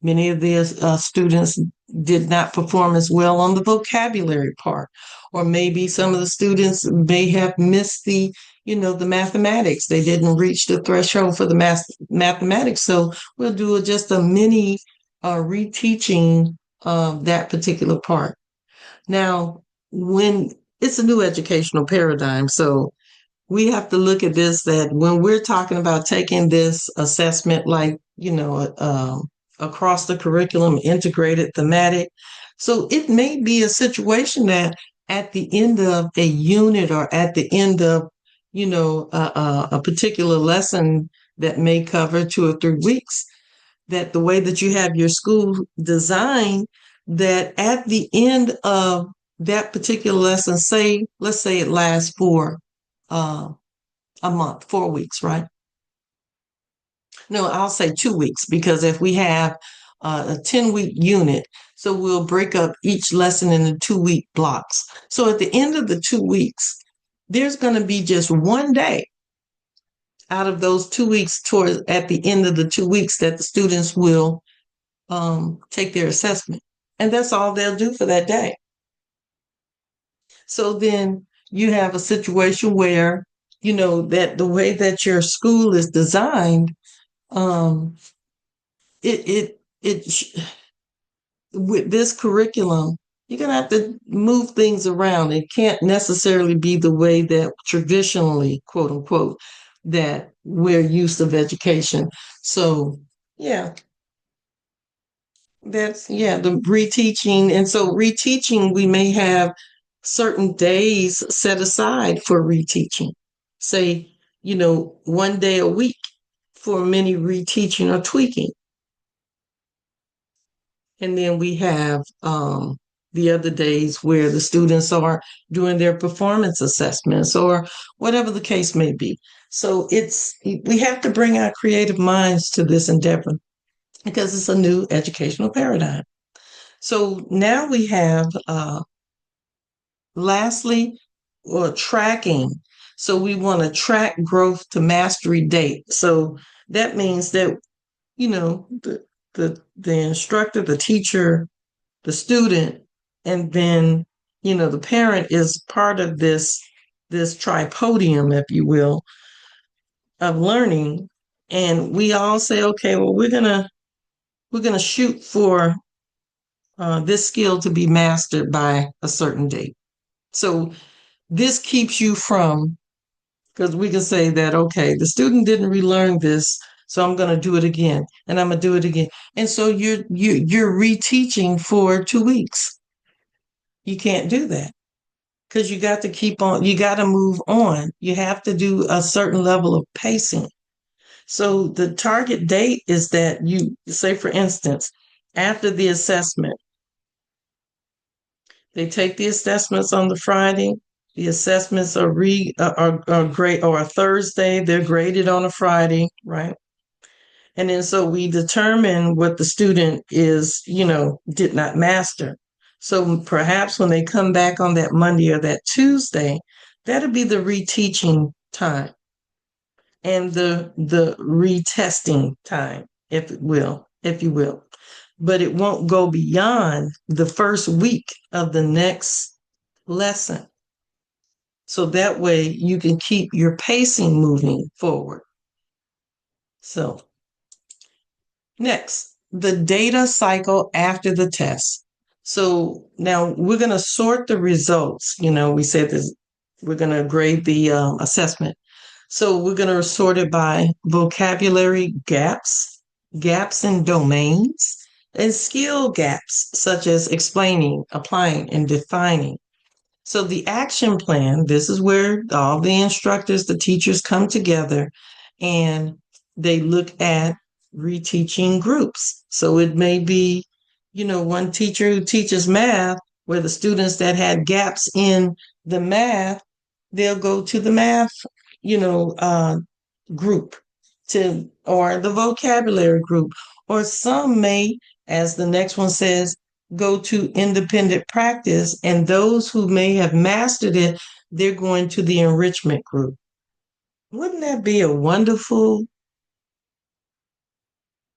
many of the students did not perform as well on the vocabulary part, or maybe some of the students may have missed the mathematics. They didn't reach the threshold for the mathematics. So we'll do just a mini reteaching of that particular part. Now, when it's a new educational paradigm, so we have to look at this, that when we're talking about taking this assessment, like, across the curriculum, integrated, thematic. So it may be a situation that at the end of a unit or at the end of, a particular lesson that may cover 2 or 3 weeks, that the way that you have your school designed, that at the end of that particular lesson, let's say it lasts for a month, 4 weeks, right? No, I'll say 2 weeks, because if we have a 10-week unit, so we'll break up each lesson into 2-week blocks. So at the end of the 2 weeks, there's going to be just one day out of those 2 weeks at the end of the 2 weeks that the students will take their assessment. And that's all they'll do for that day. So then you have a situation where, that the way that your school is designed, with this curriculum, you're going to have to move things around. It can't necessarily be the way that traditionally, quote unquote, that we're used of education. So, yeah, the reteaching. And so reteaching, we may have certain days set aside for reteaching. Say, 1 day a week for mini reteaching or tweaking. And then we have the other days where the students are doing their performance assessments or whatever the case may be. So we have to bring our creative minds to this endeavor because it's a new educational paradigm. So now we have, lastly, tracking. So we want to track growth to mastery date. So that means that, the instructor, the teacher, the student, and then, the parent is part of this tripodium, if you will, of learning. And we all say, okay, well, we're gonna shoot for this skill to be mastered by a certain date. So this keeps you from, because we can say that, okay, the student didn't relearn this, so I'm going to do it again, and I'm going to do it again. And so you're reteaching for 2 weeks. You can't do that because you got to keep on, you got to move on. You have to do a certain level of pacing. So the target date is that you say, for instance, after the assessment, they take the assessments on the Friday. The assessments are great, or a Thursday. They're graded on a Friday, right? And then so we determine what the student is, did not master. So perhaps when they come back on that Monday or that Tuesday, that'll be the reteaching time and the retesting time, if you will. But it won't go beyond the first week of the next lesson. So that way you can keep your pacing moving forward. So next, the data cycle after the test. So now we're going to sort the results. We said this, we're going to grade the assessment. So we're going to sort it by vocabulary gaps, gaps in domains, and skill gaps, such as explaining, applying, and defining. So the action plan, this is where all the instructors, the teachers come together and they look at reteaching groups. So it may be, one teacher who teaches math where the students that had gaps in the math, they'll go to the math, group or the vocabulary group, or some may, as the next one says, go to independent practice, and those who may have mastered it, they're going to the enrichment group. Wouldn't that be a wonderful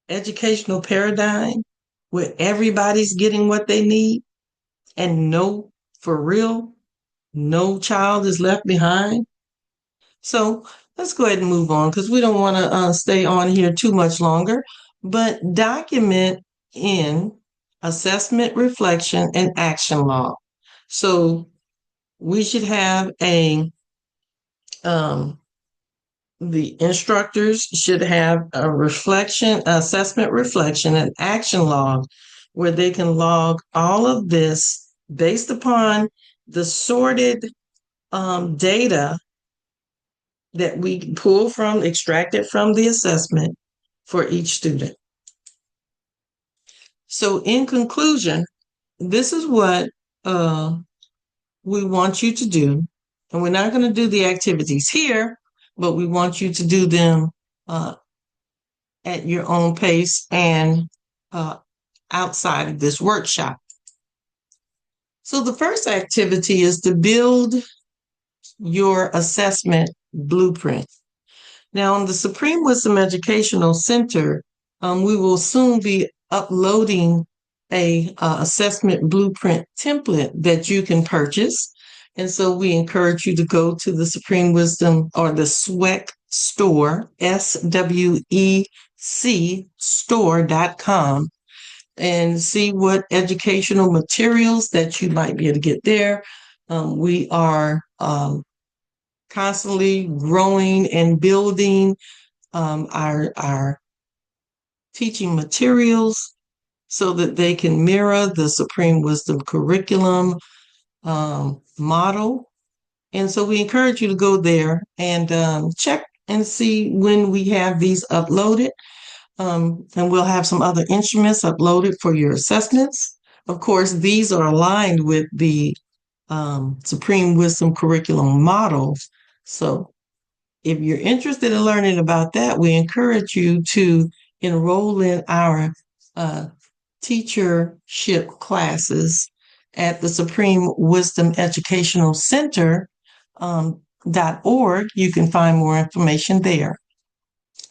educational paradigm where everybody's getting what they need and for real, no child is left behind? So let's go ahead and move on because we don't want to stay on here too much longer, but document in assessment, reflection, and action log. So we should have the instructors should have a assessment, reflection, and action log where they can log all of this based upon the sorted data that we pull from, extracted from the assessment for each student. So in conclusion, this is what we want you to do. And we're not going to do the activities here, but we want you to do them at your own pace and outside of this workshop. So the first activity is to build your assessment blueprint. Now, on the Supreme Wisdom Educational Center, we will soon be uploading a assessment blueprint template that you can purchase. And so we encourage you to go to the Supreme Wisdom or the SWEC store, SWEC store.com, and see what educational materials that you might be able to get there. We are constantly growing and building our teaching materials so that they can mirror the Supreme Wisdom curriculum model. And so we encourage you to go there and check and see when we have these uploaded. And we'll have some other instruments uploaded for your assessments. Of course, these are aligned with the Supreme Wisdom curriculum model. So if you're interested in learning about that, we encourage you to enroll in our teachership classes at the Supreme Wisdom Educational Center .org. You can find more information there.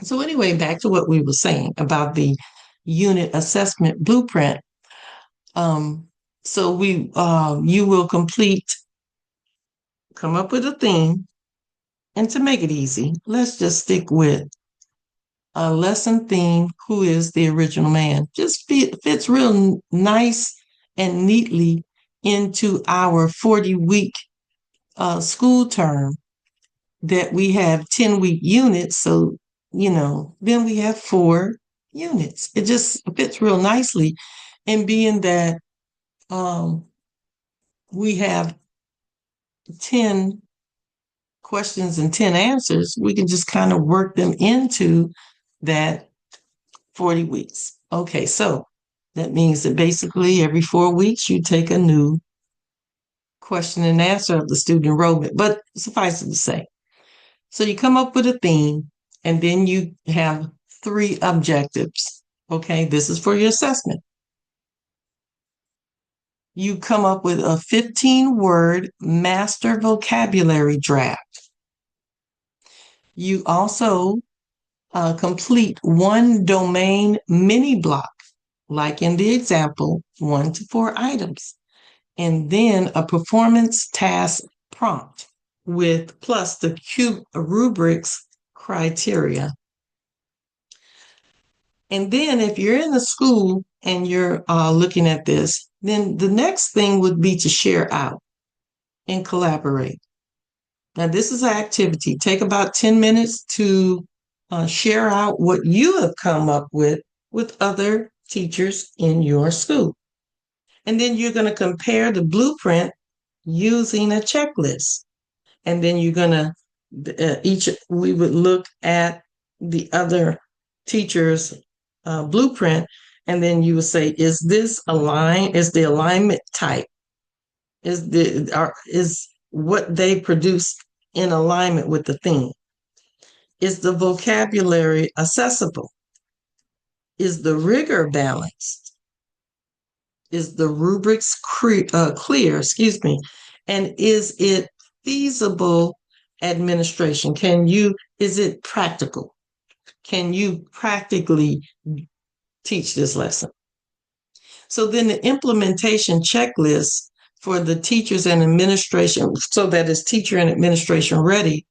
So anyway, back to what we were saying about the unit assessment blueprint. So you will come up with a theme, and to make it easy, let's just stick with a lesson theme. Who is the original man? Just fits real nice and neatly into our 40-week school term that we have 10-week units. So, then we have 4 units. It just fits real nicely. And being that we have 10 questions and 10 answers, we can just kind of work them into that 40 weeks. Okay, so that means that basically every 4 weeks you take a new question and answer of the student enrollment, but suffice it to say. So you come up with a theme, and then you have 3 objectives. Okay, this is for your assessment. You come up with a 15-word master vocabulary draft. You also complete 1 domain mini block, like in the example, 1 to 4 items, and then a performance task prompt with plus the CUBE rubrics criteria. And then if you're in the school and you're looking at this, then the next thing would be to share out and collaborate. Now, this is an activity. Take about 10 minutes to share out what you have come up with other teachers in your school. And then you're going to compare the blueprint using a checklist. And then you're going to, we would look at the other teacher's blueprint, and then you would say, is this aligned? Is the alignment type? Is what they produce in alignment with the theme? Is the vocabulary accessible? Is the rigor balanced? Is the rubrics clear? And is it feasible administration? Is it practical? Can you practically teach this lesson? So then the implementation checklist for the teachers and administration, so that it's teacher and administration ready,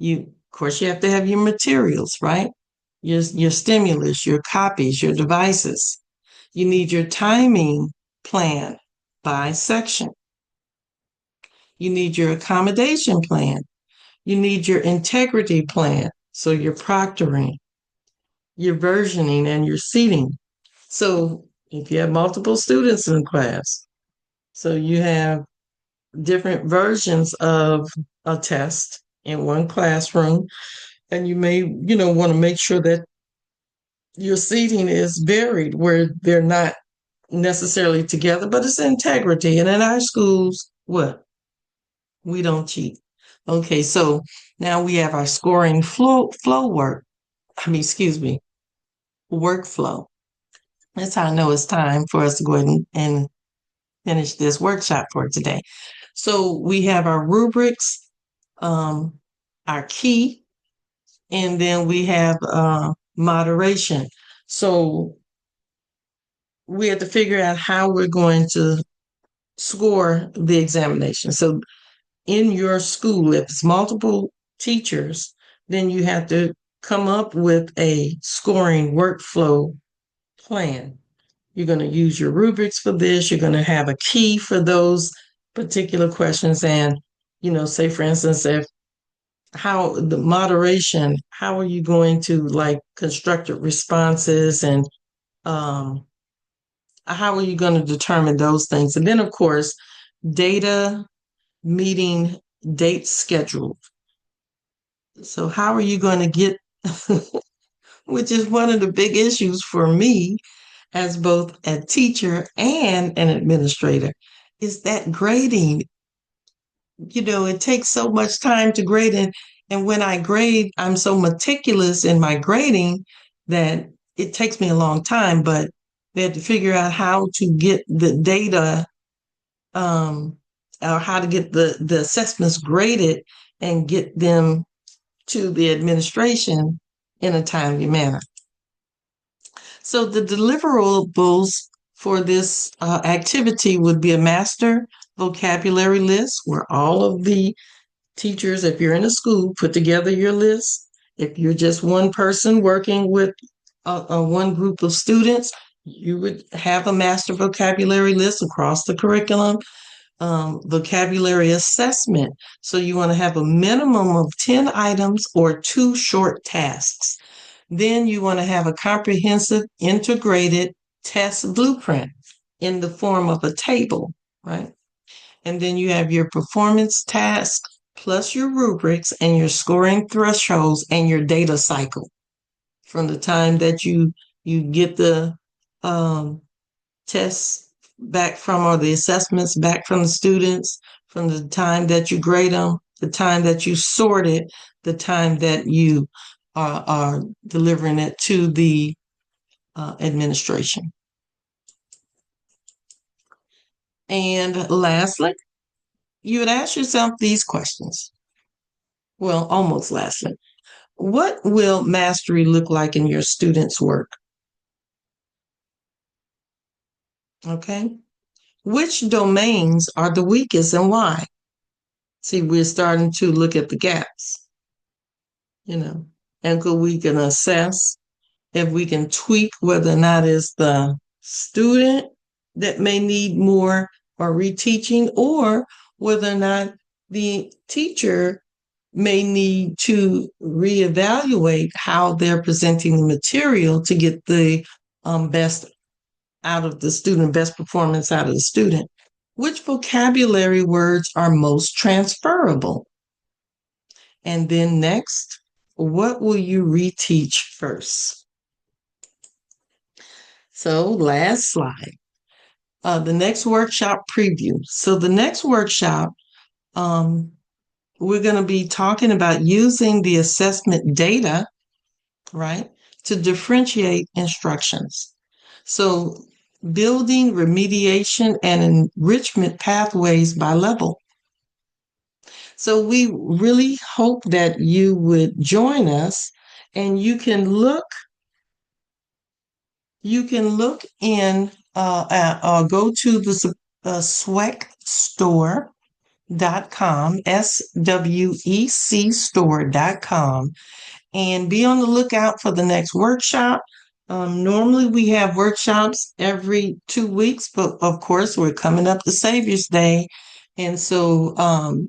of course, you have to have your materials, right? Your stimulus, your copies, your devices. You need your timing plan by section. You need your accommodation plan. You need your integrity plan, so your proctoring, your versioning, and your seating. So if you have multiple students in class, so you have different versions of a test in one classroom, and you may, want to make sure that your seating is varied where they're not necessarily together, but it's integrity. And in our schools, what? We don't cheat. Okay, so now we have our scoring workflow. That's how I know it's time for us to go ahead and finish this workshop for today. So we have our rubrics, our key, and then we have moderation. So we have to figure out how we're going to score the examination. So in your school, if it's multiple teachers, then you have to come up with a scoring workflow plan. You're going to use your rubrics for this. You're going to have a key for those particular questions. And, say, for instance, how the moderation, how are you going to constructed responses, and how are you going to determine those things? And then, of course, data meeting date scheduled. So how are you going to get, which is one of the big issues for me as both a teacher and an administrator, is that grading. It takes so much time to grade, and when I grade, I'm so meticulous in my grading that it takes me a long time, but they have to figure out how to get the data, or how to get the assessments graded and get them to the administration in a timely manner. So the deliverables for this activity would be a master vocabulary list where all of the teachers, if you're in a school, put together your list. If you're just one person working with one group of students, you would have a master vocabulary list across the curriculum. Vocabulary assessment. So you want to have a minimum of 10 items or 2 short tasks. Then you want to have a comprehensive integrated test blueprint in the form of a table, right? And then you have your performance task plus your rubrics and your scoring thresholds and your data cycle from the time that you get the tests back from, or the assessments back from the students, from the time that you grade them, the time that you sort it, the time that you are delivering it to the administration. And lastly, you would ask yourself these questions. Well, almost lastly. What will mastery look like in your students' work? Okay. Which domains are the weakest and why? See, we're starting to look at the gaps, and we can assess if we can tweak whether or not it's the student that may need more or reteaching, or whether or not the teacher may need to reevaluate how they're presenting the material to get the best out of the student, best performance out of the student. Which vocabulary words are most transferable? And then next, what will you reteach first? So last slide, the next workshop preview. So the next workshop, we're going to be talking about using the assessment data, right, to differentiate instructions. So building remediation and enrichment pathways by level. So we really hope that you would join us, and you can look in go to the SWEC store.com, SWEC store.com, and be on the lookout for the next workshop. Normally we have workshops every 2 weeks, but of course we're coming up to Savior's Day. And so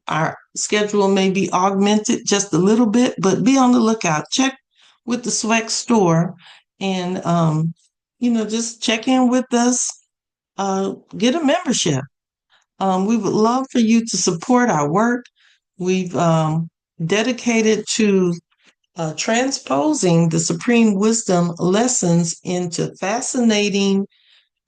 our schedule may be augmented just a little bit, but be on the lookout. Check with the SWEC store and, just check in with us, get a membership. We would love for you to support our work. We've dedicated to transposing the supreme wisdom lessons into fascinating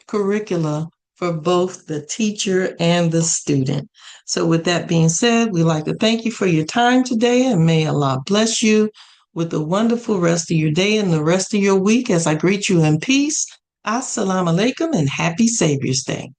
curricula for both the teacher and the student. So with that being said, we'd like to thank you for your time today, and may Allah bless you with a wonderful rest of your day and the rest of your week as I greet you in peace. Assalamu alaikum and happy Savior's Day.